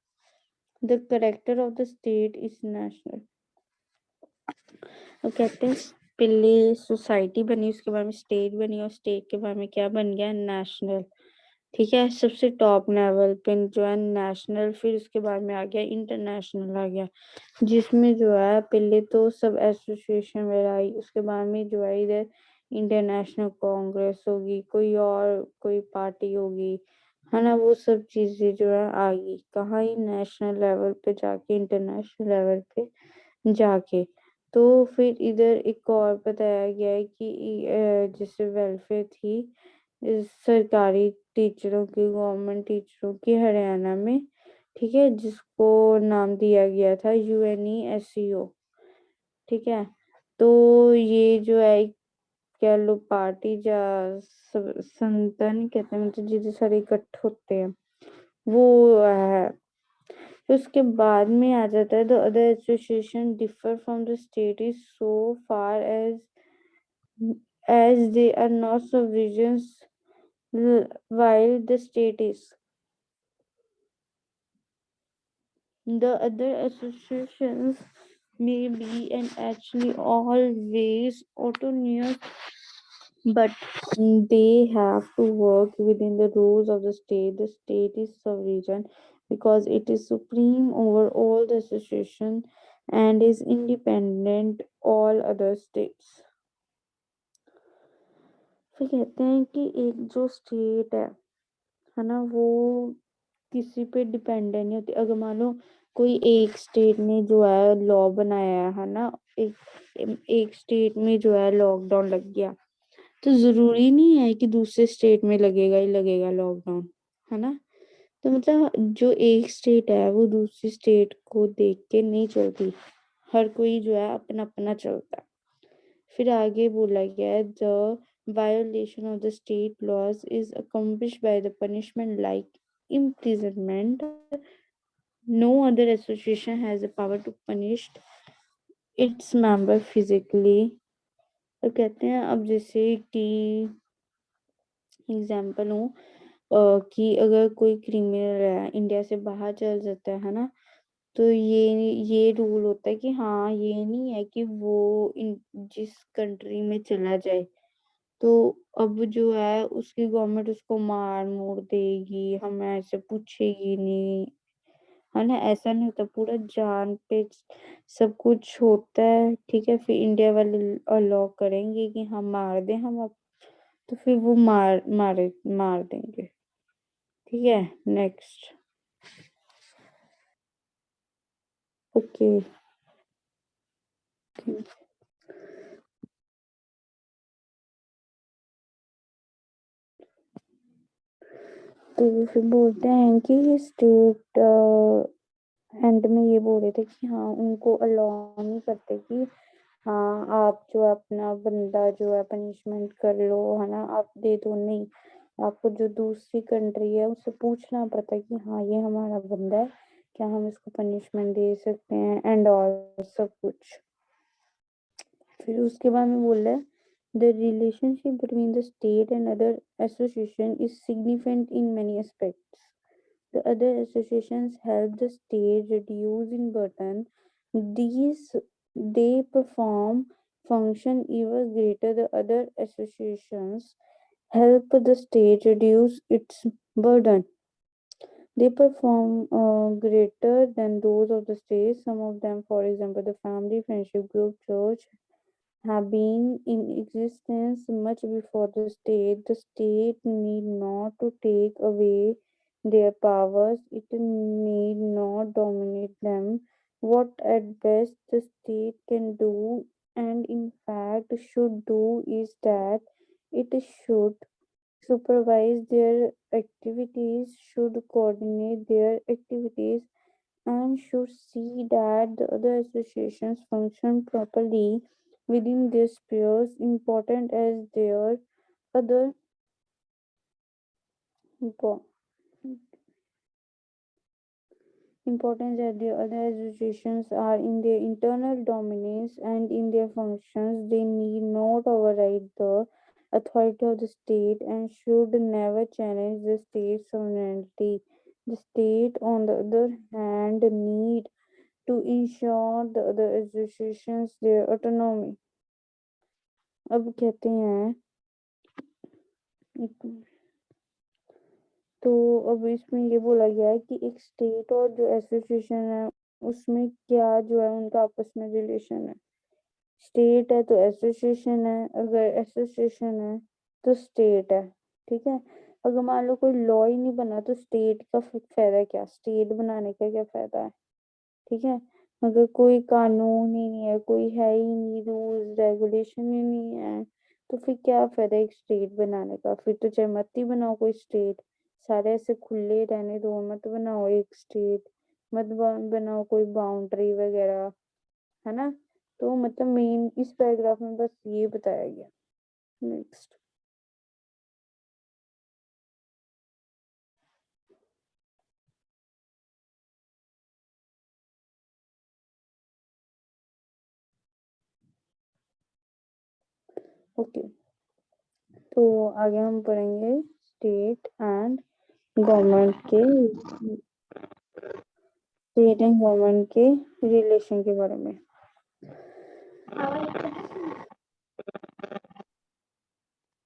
The character of the state is national। तो कहते हैं पहले society बनी, उसके बाद में state बनी, और स्टेट के बाद में क्या बन गया, नेशनल, ठीक है। सबसे टॉप लेवल पे जो है नेशनल, फिर उसके बाद में आ गया इंटरनेशनल आ गया, जिसमें जो है पहले तो सब एसोसिएशन वगैरह आई, उसके बाद में जो है इधर इंटरनेशनल कांग्रेस होगी, कोई और कोई पार्टी होगी, है ना, वो सब चीजें जो है आ गई कहाँ ही नेशनल लेवल पे जाके, इंटरनेशनल लेवल पे जाके। तो फिर इधर एक और बताया गया है कि जैसे वेलफेयर थी इस सरकारी टीचरों की, गवर्नमेंट टीचरों की हरियाणा में, ठीक है, जिसको नाम दिया गया था UNESCO, ठीक है। तो ये जो है कह लो पार्टी या संगठन कहते हैं, मतलब जितने सारे इकट्ठ होते हैं वो है। फिर उसके बाद में आ जाता है the other association differ from the state is so far as they are not subdivisions while the state is. The other associations may be and actually always autonomous, but they have to work within the rules of the state. The state is sovereign because it is supreme over all the association and is independent all other states. फिर कहते हैं कि एक जो state है ना, वो किसी पे डिपेंडेंट नहीं होती। अगर मान लो कोई एक स्टेट ने जो है लॉ बनाया है ना, एक स्टेट में जो है लॉकडाउन लग गया, तो जरूरी नहीं है कि दूसरे स्टेट में लगेगा ही लगेगा लॉकडाउन, है ना। तो मतलब जो एक स्टेट है वो दूसरी स्टेट को देख के नहीं चलती, हर कोई जो है अपना अपना चलता है। फिर आगे बोला गया है the violation of the state laws is accomplished by the punishment like imprisonment. No other association has the power to punish its member physically. तो कहते हैं अब जैसे कि एग्जाम्पल हो कि अगर कोई क्रिमिनल है इंडिया से बाहर चल जाता है ना, तो ये रूल होता है कि हाँ ये नहीं है कि वो जिस कंट्री में चला जाए तो अब जो है उसकी गवर्नमेंट उसको मार मोड़ देगी, हमें ऐसे पूछेगी नहीं, है ना। ऐसा नहीं होता, पूरा जान पे सब कुछ होता है, ठीक है। फिर इंडिया वाले अलाउ करेंगे कि हम मार दें हम अब, तो फिर वो मार देंगे, ठीक है। नेक्स्ट। ओके। तो फिर बोलते हैं कि स्टेट एंड में ये बोल रहे थे कि हाँ उनको अलाउ नहीं करते कि हाँ आप जो है अपना बंदा जो है पनिशमेंट कर लो, है ना, आप दे दो, नहीं। आपको जो दूसरी कंट्री है उससे पूछना पड़ता है कि हाँ ये हमारा बंदा है, क्या हम इसको पनिशमेंट दे सकते हैं एंड और सब कुछ। फिर उसके बाद में बोल रहा है the relationship between the state and other association is significant in many aspects. The other associations help the state reduce in burden. These they perform function even greater. The other associations help the state reduce its burden. They perform greater than those of the state. Some of them, for example, the family, friendship group, church, have been in existence much before the state. The state need not to take away their powers, it need not dominate them. What at best the state can do, and in fact should do, is that it should supervise their activities, should coordinate their activities, and should see that the other associations function properly within their spheres, important as their other impo- importance as their other associations are in their internal dominance and in their functions. They need not override the authority of the state and should never challenge the state's sovereignty. The state, on the other hand, need to ensure the other associations their autonomy. अब कहते हैं तो अब इसमें ये बोला गया है कि एक स्टेट और जो एसोसिएशन है उसमें क्या जो है उनका आपस में रिलेशन है। स्टेट है तो एसोसिएशन है, अगर एसोसिएशन है तो स्टेट है, ठीक है। अगर मान लो कोई लॉ ही नहीं बना तो स्टेट का फायदा क्या, स्टेट बनाने का क्या फायदा है, ठीक है। अगर कोई कानून ही नहीं है, कोई है ही नहीं, रूल्स रेगुलेशन ही नहीं है, तो फिर क्या फायदा एक स्टेट बनाने का, फिर तो चाहे मत ही बनाओ कोई स्टेट, सारे ऐसे खुले रहने दो, मत बनाओ एक स्टेट, मत बनाओ कोई बाउंड्री वगैरह, है ना। तो मतलब मेन इस पैराग्राफ में बस ये बताया गया। नेक्स्ट। ओके, तो आगे हम पढ़ेंगे स्टेट एंड गवर्नमेंट के स्टेट एंड गवर्नमेंट के रिलेशन के बारे में।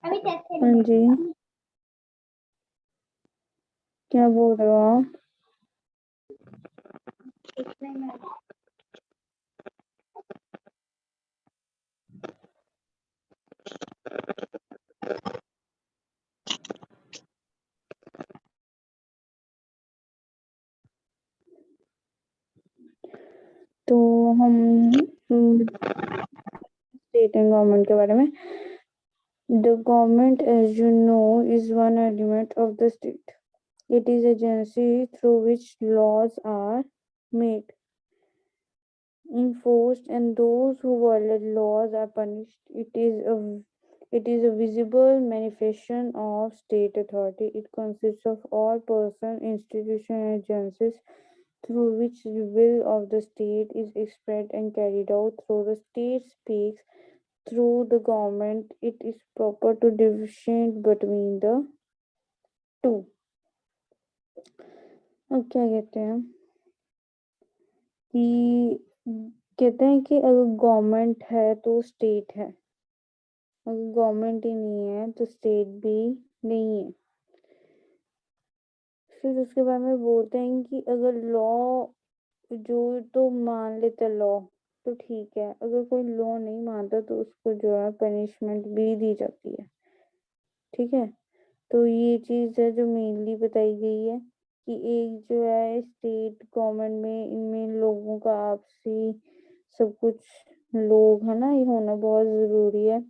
हाँ जी, क्या बोल रहे हो आप? तो हम स्टेट एंड गवर्नमेंट के बारे में। The government, as you know, is one element of the state. It is agency through which laws are made, enforced, and those who violate laws are punished. It is a visible manifestation of state authority. It consists of all persons, institutions, and agencies through which the will of the state is expressed and carried out. Through the state speaks through the government, it is proper to differentiate between the two. अब क्या कहते हैं कि कि अगर government है तो state है, अगर गवर्नमेंट ही नहीं है तो स्टेट भी नहीं है। फिर उसके बाद में बोलते हैं कि अगर लॉ जो तो मान लेता लॉ तो ठीक है, अगर कोई लॉ नहीं मानता तो उसको जो है पनिशमेंट भी दी जाती है। ठीक है, तो ये चीज है जो मेनली बताई गई है कि एक जो है स्टेट गवर्नमेंट में इनमें लोगों का आपसी सब कुछ लोग है ना, ये होना बहुत जरूरी है।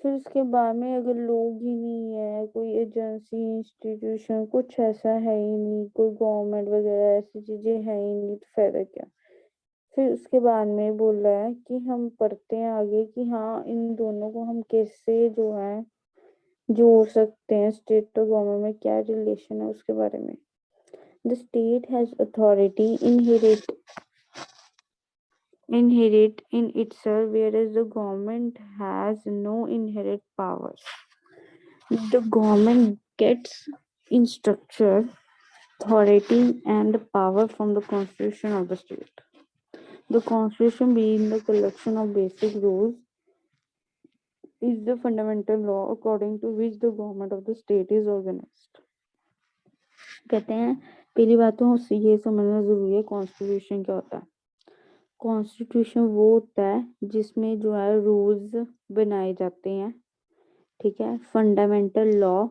फिर उसके बाद में अगर लोग ही नहीं है, कोई एजेंसी इंस्टीट्यूशन कुछ ऐसा है ही नहीं, कोई गवर्नमेंट वगैरह ऐसी चीजें है ही नहीं, तो फायदा क्या। फिर उसके बाद में बोल रहा है कि हम पढ़ते हैं आगे कि हाँ इन दोनों को हम कैसे जो है जोड़ सकते हैं, स्टेट और गवर्नमेंट में क्या रिलेशन है उसके बारे में। The state has authority inherent in itself, whereas the government has no inherent powers. The government gets in structure, authority, and power from the constitution of the state. The constitution, being the collection of basic rules, is the fundamental law according to which the government of the state is organized. कहते हैं पहली बात तो ये समझना जरूरी है constitution क्या होता है। कॉन्स्टिट्यूशन वो होता है जिसमें जो है रूल्स बनाए जाते हैं, ठीक है। फंडामेंटल लॉ,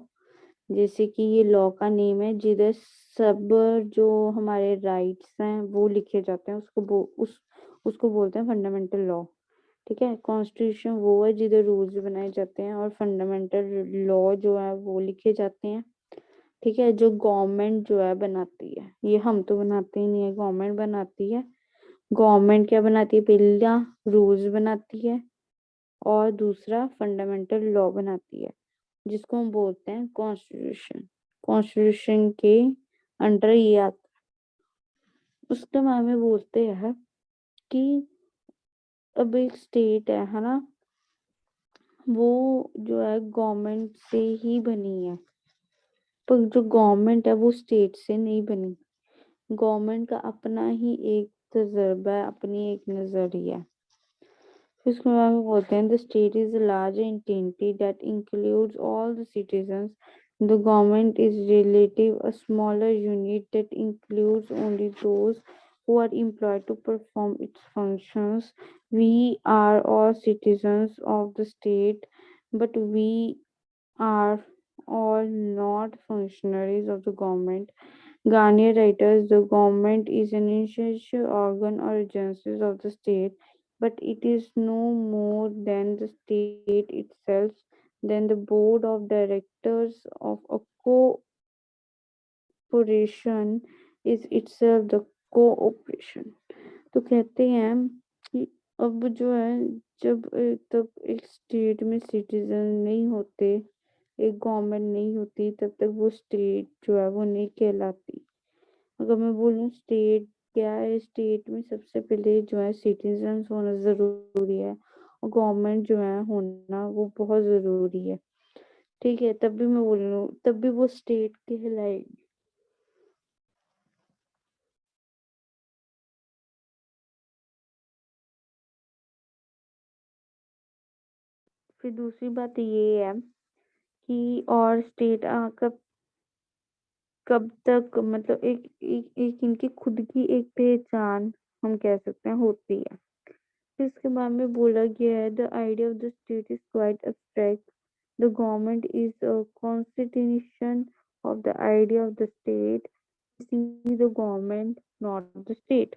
जैसे कि ये लॉ का नेम है जिधर सब जो हमारे राइट्स हैं वो लिखे जाते हैं, उसको बोलते हैं फंडामेंटल लॉ। ठीक है, कॉन्स्टिट्यूशन वो है जिधर रूल्स बनाए जाते हैं और फंडामेंटल लॉ जो है वो लिखे जाते हैं। ठीक है, जो गवर्नमेंट जो है बनाती है, ये हम तो बनाते ही नहीं है, गवर्नमेंट बनाती है। गवर्नमेंट क्या बनाती है, पहला रूल्स बनाती है और दूसरा फंडामेंटल लॉ बनाती है, जिसको हम बोलते हैं कॉन्स्टिट्यूशन। कॉन्स्टिट्यूशन के अंडर ये आता है। उसके बाद में बोलते हैं कि अब एक स्टेट है ना, वो जो है गवर्नमेंट से ही बनी है, पर जो गवर्नमेंट है वो स्टेट से नहीं बनी। गवर्नमेंट का अपना ही एक तजर्बा है, अपनी एक नजरिया है। इसके बाद में बोलते हैं the state is a large entity that includes all the citizens. The government is relative a smaller unit that includes only those who are employed to perform its functions. We are all citizens of the state, but we are all not functionaries of the government. Garnier writers, the government is an essential organ or agencies of the state. but it is no more than the state itself, than the board of directors of a corporation is itself the cooperation. तो कहते हैं कि अब जो है, जब तब एक स्टेट में सिटीजन नहीं होते, एक गवर्नमेंट नहीं होती, तब तक वो स्टेट जो है वो नहीं कहलाती। अगर मैं बोलूँ स्टेट क्या है, स्टेट में सबसे पहले जो है सिटीजन्स होना ज़रूरी है, और गवर्नमेंट जो है होना वो बहुत ज़रूरी है। ठीक है, तब भी मैं बोल रही हूँ, तब भी वो स्टेट कहलाएगी। फिर दूसरी बात ये है कि और स्टेट कब कब तक, मतलब एक इनकी खुद की एक पहचान हम कह सकते हैं होती है। फिर इसके बाद में बोला गया है, the idea of the state is quite abstract, the government is a constitution of the idea of the state, see the government not the state.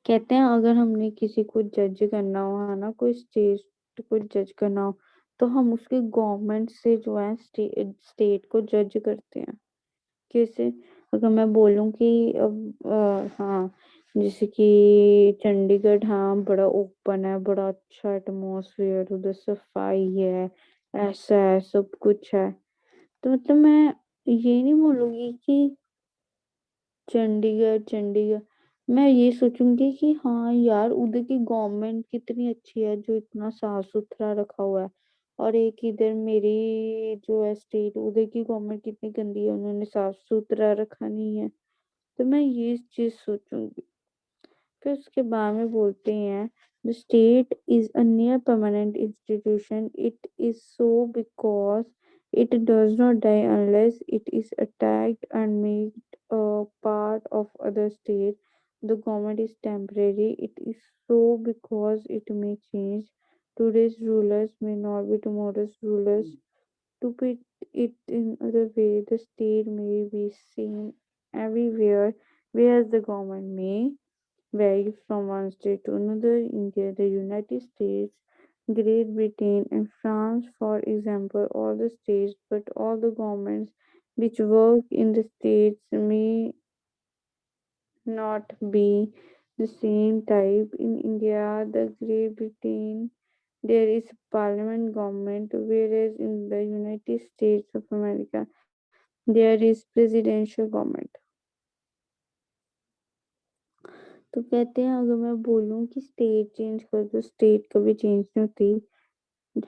कहते हैं अगर हमने किसी को जज करना हो, है ना, कोई स्टेट को जज करना हो, तो हम उसके गवर्नमेंट से जो है स्टेट को जज करते हैं। कैसे? अगर मैं बोलूँ कि अब हाँ, जैसे कि चंडीगढ़, हाँ, बड़ा ओपन है, बड़ा अच्छा एटमोसफियर, उधर सफाई है, ऐसा है, सब कुछ है। तो मतलब मैं ये नहीं बोलूँगी कि चंडीगढ़ चंडीगढ़ मैं ये सोचूंगी कि हाँ यार, उधर की गवर्नमेंट कितनी अच्छी है जो इतना साफ सुथरा रखा हुआ है, और एक इधर मेरी जो है स्टेट, उधर की गवर्नमेंट कितनी गंदी है, उन्होंने साफ सुथरा रखा नहीं है। तो मैं ये चीज सोचूंगी। फिर उसके बाद में बोलते हैं, the state is a near permanent institution. It is so because it does not die unless it is attacked and made a part of other state. The government is temporary. It is so because it may change. Today's rulers may not be tomorrow's rulers. To put it in other way, the state may be seen everywhere, whereas the government may vary from one state to another. India, the United States, Great Britain, and France, for example, all the states, but all the governments which work in the states may not be the same type. In India, the Great Britain, there is parliament government, whereas in the United States of America, there is presidential government. तो कहते हैं अगर मैं बोलूँ कि state change कर दो, state कभी चेंज नहीं होती।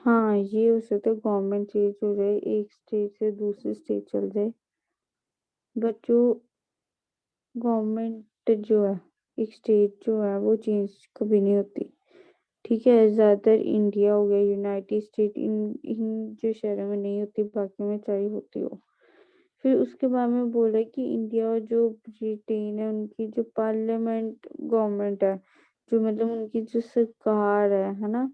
हाँ, ये हो सकता है गवर्नमेंट चेंज हो जाए, एक स्टेट से दूसरी स्टेट चल जाए, बट जो गवर्नमेंट जो है, एक स्टेट जो है वो चेंज कभी नहीं होती। ठीक है, ज़्यादातर इंडिया हो गया, यूनाइटेड स्टेट, इन इन जो शहरों में नहीं होती, बाकी में चाहे होती हो। फिर उसके बाद में बोला कि इंडिया और जो ब्रिटेन है, उनकी जो पार्लियामेंट गवर्नमेंट है, जो मतलब उनकी जो सरकार है ना,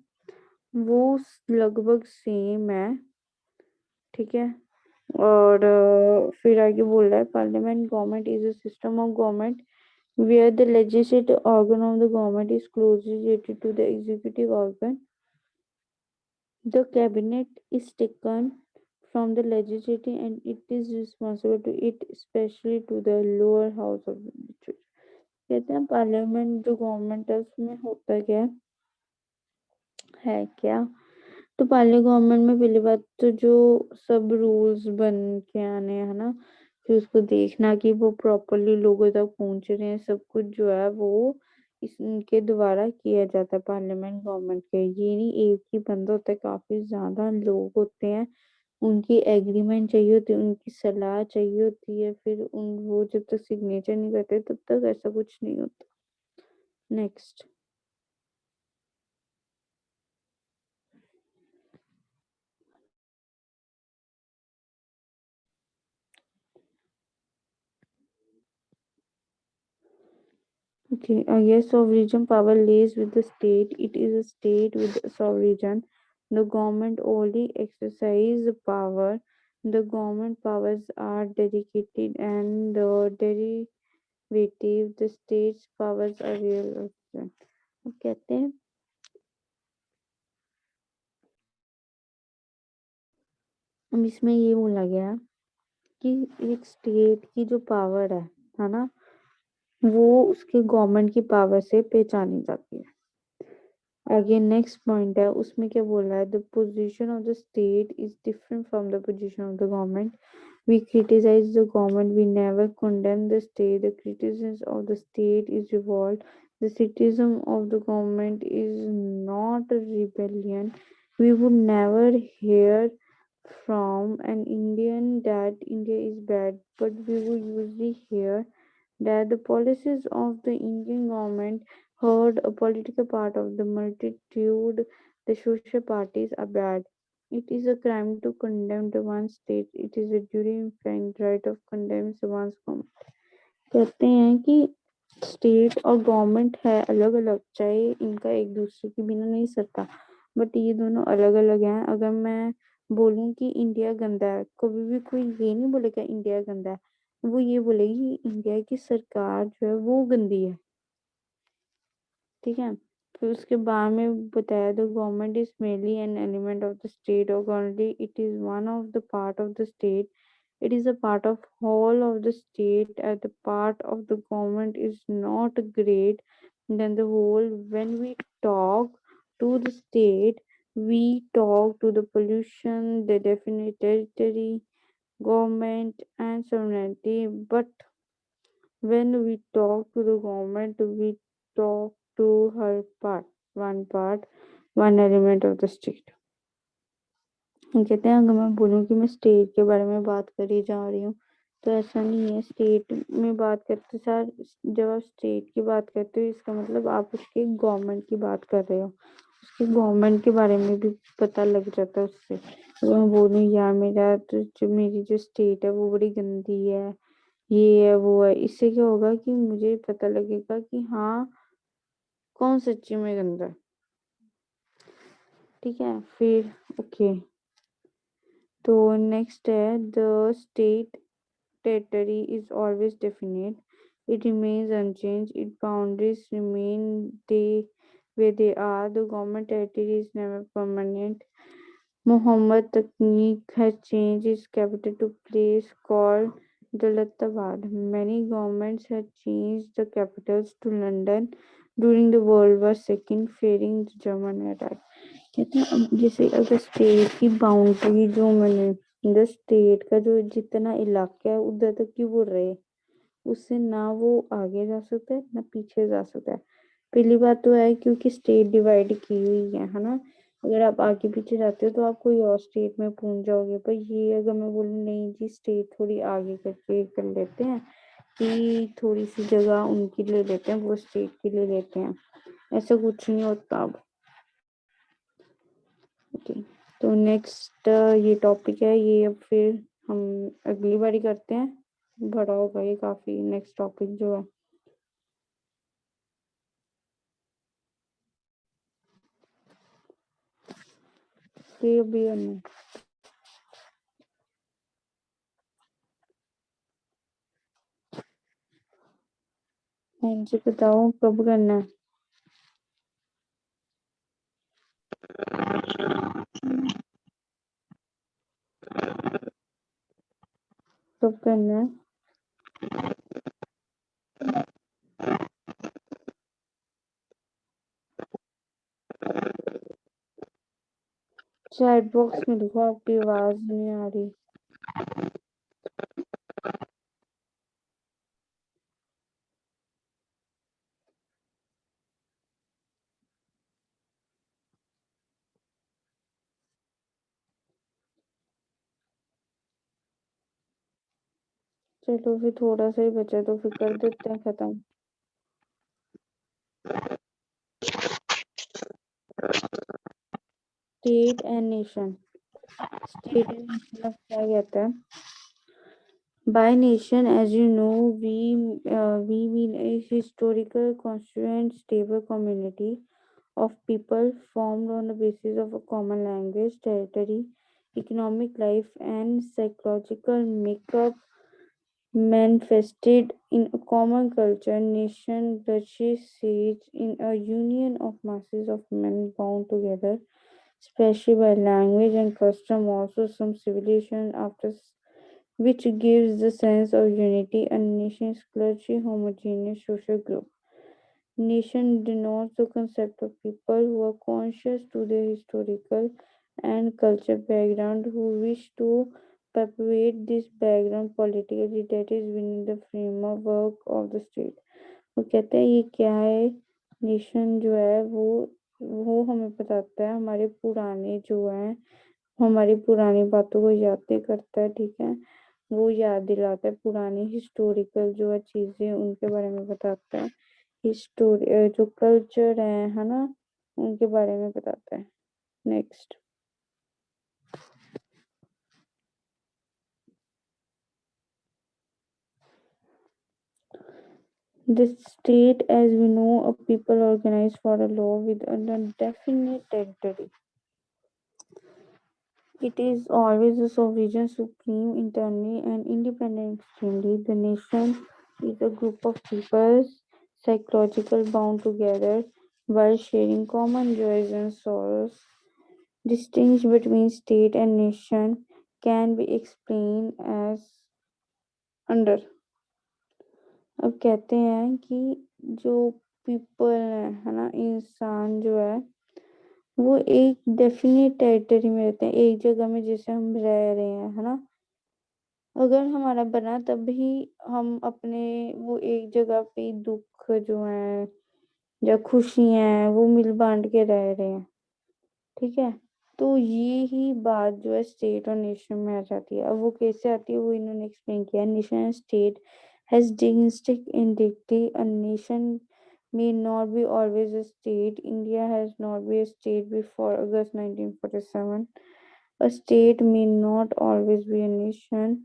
वो लगभग सेम है। ठीक है, और फिर आगे बोल रहा है, parliament government is a system of government where the legislative organ of the government is closely related to the executive organ. The cabinet is taken from the legislature and it is responsible to it, especially to the lower house of the legislature. कहते हैं parliament जो government है उसमें होता क्या है क्या, तो पहले गवर्नमेंट में पहली बात तो जो सब रूल्स बन के आने हैं ना, फिर उसको देखना कि वो प्रॉपरली लोगों तक पहुंच रहे हैं, सब कुछ जो है वो इनके द्वारा किया जाता है, पार्लियामेंट गवर्नमेंट के। ये नहीं एक ही बंदा होता है, काफी ज्यादा लोग होते हैं, उनकी एग्रीमेंट चाहिए होती है, उनकी सलाह चाहिए होती है, फिर उन वो जब तक सिग्नेचर नहीं करते तब तक ऐसा कुछ नहीं होता। Next. Okay, yes, sovereign power lays with the state. It is a state with sovereign. The government only exercise the power. The government powers are dedicated and derivative. The state's powers are real. अब कहते हैं, अब इसमें ये बोला गया कि एक स्टेट की जो पावर है ना, वो उसके गवर्नमेंट की पावर से पहचानी जाती है। आगे नेक्स्ट पॉइंट है, उसमें क्या बोल रहा है, the position of the state is different from the position of the government. We criticize the government, we never condemn the state. The criticism of the state is revolt. The criticism of the government is not a rebellion. We would never hear from an Indian that India is bad, but we would usually hear that the policies of the Indian government hurt a political part of the multitude. The social parties are bad. It is a crime to condemn the one state. It is a duty infinite right of condemns one's government. कहते हैं कि state और government है अलग अलग, चाहे इनका एक दूसरे के बिना नहीं सकता, बट ये दोनों अलग अलग हैं। अगर मैं बोलूं कि इंडिया गंदा है, कभी भी कोई ये नहीं बोलेगा इंडिया गंदा है, वो ये बोलेगी इंडिया की सरकार जो है वो गंदी है। ठीक है। फिर उसके बाद में बताया, the government is mainly N element of the state और currently it is one of the part of the state. It is a part of whole of the state as the part of the government is not great than the whole. When we talk to the state, we talk to the pollution, the definite territory, government and sovereignty. But when we talk to the government, we talk to her part, one element of the state. हम कहते हैं, अगर मैं बोलूँ कि मैं state के बारे में बात करी जा रही हूँ, तो ऐसा नहीं है। स्टेट में बात करते सार, जब आप स्टेट की बात करते हो, इसका मतलब आप उसके गवर्नमेंट की बात कर रहे हो, उसके गवर्नमेंट के बारे में भी पता लग जाता है उससे। अगर मैं बोलूँ यार मेरा तो जो मेरी जो स्टेट है वो बड़ी गंदी है, ये है वो है, इससे क्या होगा कि मुझे पता लगेगा कि हाँ कौन सच्ची में गंदा है। ठीक है। फिर ओके, तो नेक्स्ट है, the state territory is always definite. It remains unchanged. Its boundaries remain they where they are. The government territory is never permanent. Muhammad Technique has changed its capital to place called Dalatabad. Many governments have changed the capitals to London during the World War II, fearing the German attack. कहते हैं, अब जैसे अगर state की boundary जो मैंने मतलब state का जो जितना इलाका है उधर तक की वो रहे, उससे ना वो आगे जा सकता है ना पीछे जा सकता है। पहली बात तो है क्योंकि स्टेट डिवाइड की हुई है ना। अगर आप आगे पीछे जाते हो तो आप कोई और स्टेट में पहुंच जाओगे, पर ये अगर मैं बोलूँ नहीं जी स्टेट थोड़ी आगे करके कर लेते हैं कि थोड़ी सी जगह उनकी ले लेते हैं, वो स्टेट की ले लेते हैं, ऐसा कुछ नहीं होता अब। ओके, तो नेक्स्ट ये टॉपिक है, ये अब फिर हम अगली बारी करते हैं, बड़ा होगा ये काफी नेक्स्ट टॉपिक जो है। ये अभी हमने मुझे बताओ कब करना है, कब करना है। चैट बॉक्स में लिखो, आपकी आवाज नहीं आ रही। चलो फिर थोड़ा सा ही बचा तो फिर कर देते हैं खत्म। State and nation, state and nation क्या कहता है, by nation as you know we mean a historical constituent stable community of people formed on the basis of a common language, territory, economic life, and psychological makeup. manifested in a common culture, nation, duchy, siege, in a union of masses of men bound together, especially by language and custom, also some civilization after which gives the sense of unity. A nation's clergy homogeneous social group. Nation denotes the concept of people who are conscious to their historical and cultural background who wish to perpetuate this background politically that is within the framework of the state. वो कहते हैं ये क्या है nation जो है वो हमें बताता है हमारे पुराने जो है हमारी पुरानी बातों को याद करता है ठीक है वो याद दिलाता है पुरानी हिस्टोरिकल जो है चीजें उनके बारे में बताता है हिस्टोरी जो कल्चर है ना उनके बारे में बताता है next the state as we know a people organized for a law with a definite territory. It is always a sovereign, supreme, internally and independent extremely. The nation is a group of peoples, psychological bound together while sharing common joys and sorrows. Distinction between state and nation can be explained as under. अब कहते हैं कि जो people है ना इंसान जो है वो एक डेफिनेट टेरिटरी में रहते हैं एक जगह में जैसे हम रह रहे हैं है ना अगर हमारा बना तब ही हम अपने वो एक जगह पे दुख जो है या खुशी है वो मिल बांट के रह रहे हैं ठीक है तो ये ही बात जो है स्टेट और नेशन में आ जाती है अब वो कैसे आती है वो इन्होंने एक्सप्लेन किया नेशन एंड स्टेट हैज डिग्निस्टिक identity a nation may not be always a state India has not been a state before August 1947 a state may not always be a nation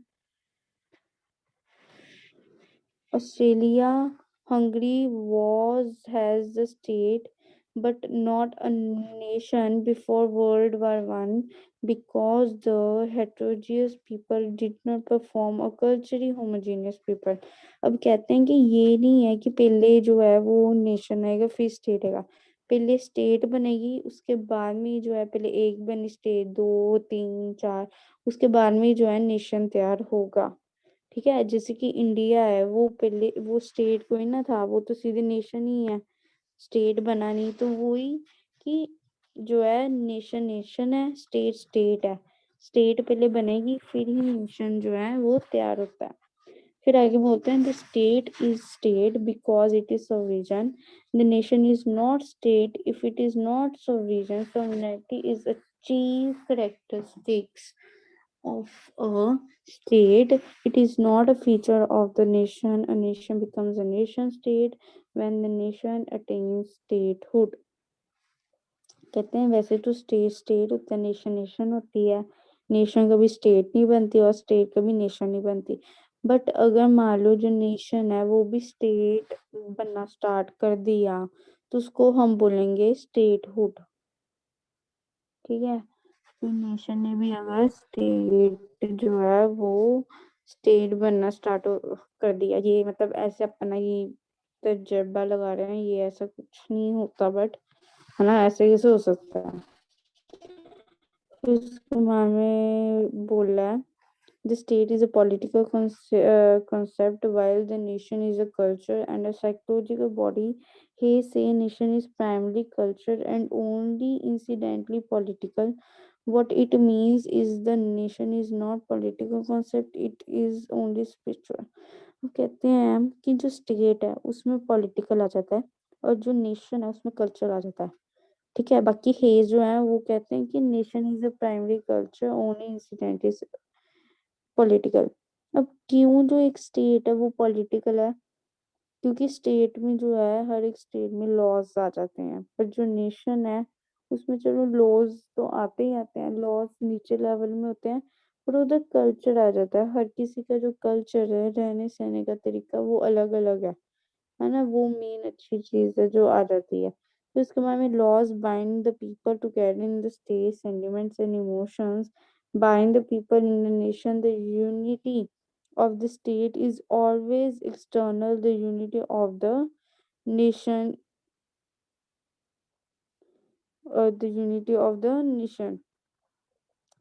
Australia, Hungary was has a state, but not a nation before World War One because the heterogeneous people did not perform a culturally homogeneous people. अब कहते हैं कि ये नहीं है कि पहले जो है वो नेशन आएगा फिर स्टेट आएगा पहले स्टेट बनेगी उसके बाद में जो है पहले एक बनी स्टेट दो तीन चार उसके बाद में जो है नेशन तैयार होगा ठीक है जैसे कि इंडिया है वो पहले वो स्टेट कोई ना था वो तो सीधे नेशन ही है स्टेट बना नहीं तो वही कि जो है नेशन नेशन है स्टेट स्टेट है स्टेट पहले बनेगी फिर ही नेशन जो है वो तैयार होता है फिर आगे बोलते हैं the state is state because it is sovereign the nation is not state if it is not sovereign sovereignty is a chief characteristics of a state. It is not a feature of the nation. A nation becomes a nation state when the nation attains statehood. कहते हैं वैसे तो state state होता है nation nation होती है nation कभी state नहीं बनती और स्टेट कभी नेशन नहीं बनती बट अगर मान लो जो नेशन है वो भी स्टेट बनना स्टार्ट कर दिया तो उसको हम बोलेंगे स्टेटहुड ठीक है तो नेशन ने भी अगर स्टेट जो है वो स्टेट बनना स्टार्ट कर दिया ये मतलब ऐसे अपना ये तजर्बा लगा रहे हैं ये ऐसा कुछ नहीं होता बट है ना ऐसे कैसे हो सकता है फिर उसके बाद में बोल रहा है the state is a political concept while the nation is a culture and a psychological body. He say nation is primarily culture and only incidentally political. What it means is the nation is not political concept, it is only spiritual. वो कहते हैं कि जो state है उसमें political आ जाता है और जो नेशन है उसमें कल्चर आ जाता है ठीक है बाकी हेज जो है वो कहते हैं कि nation is a primary culture only incident is political अब क्यों जो एक स्टेट है वो पॉलिटिकल है क्योंकि स्टेट में जो है हर एक स्टेट में लॉज आ जाते हैं पर जो नेशन है उसमें चलो लॉज तो आते ही आते हैं लॉज नीचे लेवल में होते हैं पर उधर कल्चर आ जाता है हर किसी का जो कल्चर है रहने सहने का तरीका वो अलग अलग है ना वो मेन अच्छी चीज है जो आ जाती है तो इसके बाद में laws bind the people together in the state sentiments and emotions bind the people in the nation the unity of the state is always external. The unity of the nation, the unity of the nation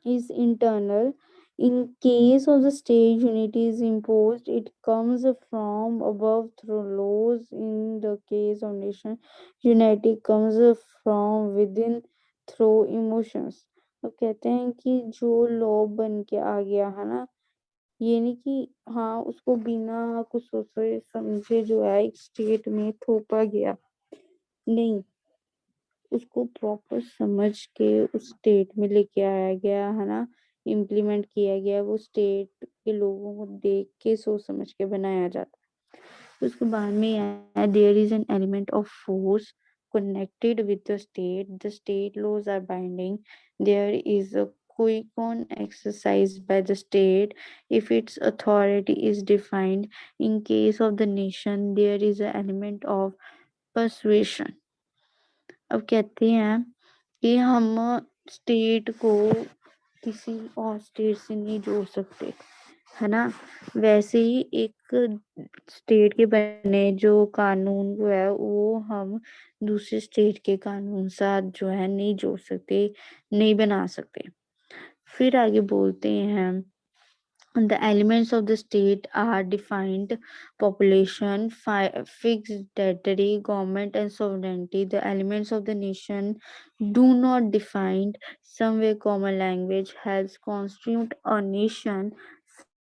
is internal. In case of the state, unity is imposed. It comes from above through laws. In the case of nation, unity comes from within through emotions. तो कहते हैं कि जो law बन के आ गया है ना, ये नहीं कि हाँ उसको बिना कुछ सोचे समझे जो है एक स्टेट में थोपा गया, नहीं, उसको प्रॉपर समझ के उस स्टेट में लेके आया गया है ना, इम्प्लीमेंट किया गया, वो स्टेट के लोगों को देख के सोच समझ के बनाया जाता है। उसके बाद में है there is an element of force connected with the state laws are binding, there is a quick on exercised by the state if its authority is defined. In case of the nation there is an element of persuasion. अब कहते हैं कि हम state को किसी और state से नहीं जोड़ सकते, है ना। वैसे ही एक स्टेट के बने जो कानून जो है वो हम दूसरे स्टेट के कानून साथ जो है नहीं जोड़ सकते, नहीं बना सकते। फिर आगे बोलते हैं the elements of the state are defined population, fixed territory, government, and sovereignty. The elements of the nation do not define. Somewhere common language helps constitute a nation.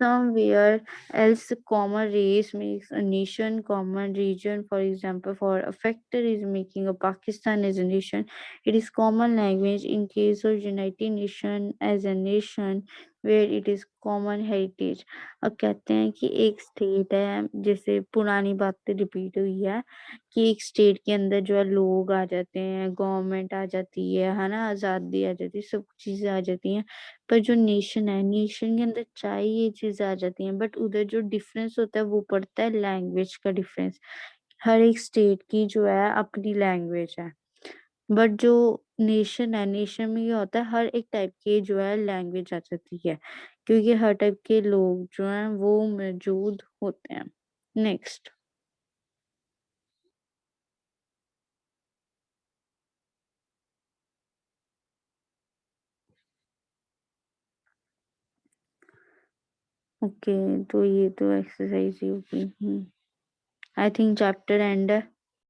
Somewhere else common race makes a nation, common region. For example, for a factor is making a Pakistan as a nation. It is common language in case of United Nation as a nation where it is common heritage. अब कहते हैं कि एक state है, जैसे पुरानी बातें repeat हुई है कि एक स्टेट के अंदर जो है लोग आ जाते हैं, गवर्नमेंट आ जाती है ना, आज़ादी आ जाती है, सब चीज़ें आ जाती हैं। पर जो नेशन है, नेशन के अंदर चाहे ये चीज़ें आ जाती हैं, बट उधर जो डिफरेंस होता है वो पड़ता है लैंग्वेज का डिफरेंस। हर एक स्टेट की जो है अपनी लैंग्वेज है, बट जो नेशन है, नेशन में ये होता है हर एक टाइप की जो है लैंग्वेज आ जाती है, क्योंकि हर टाइप के लोग जो हैं वो मौजूद होते हैं। नेक्स्ट। ओके, तो ये तो एक्सरसाइज ही होगी। आई थिंक चैप्टर एंड है।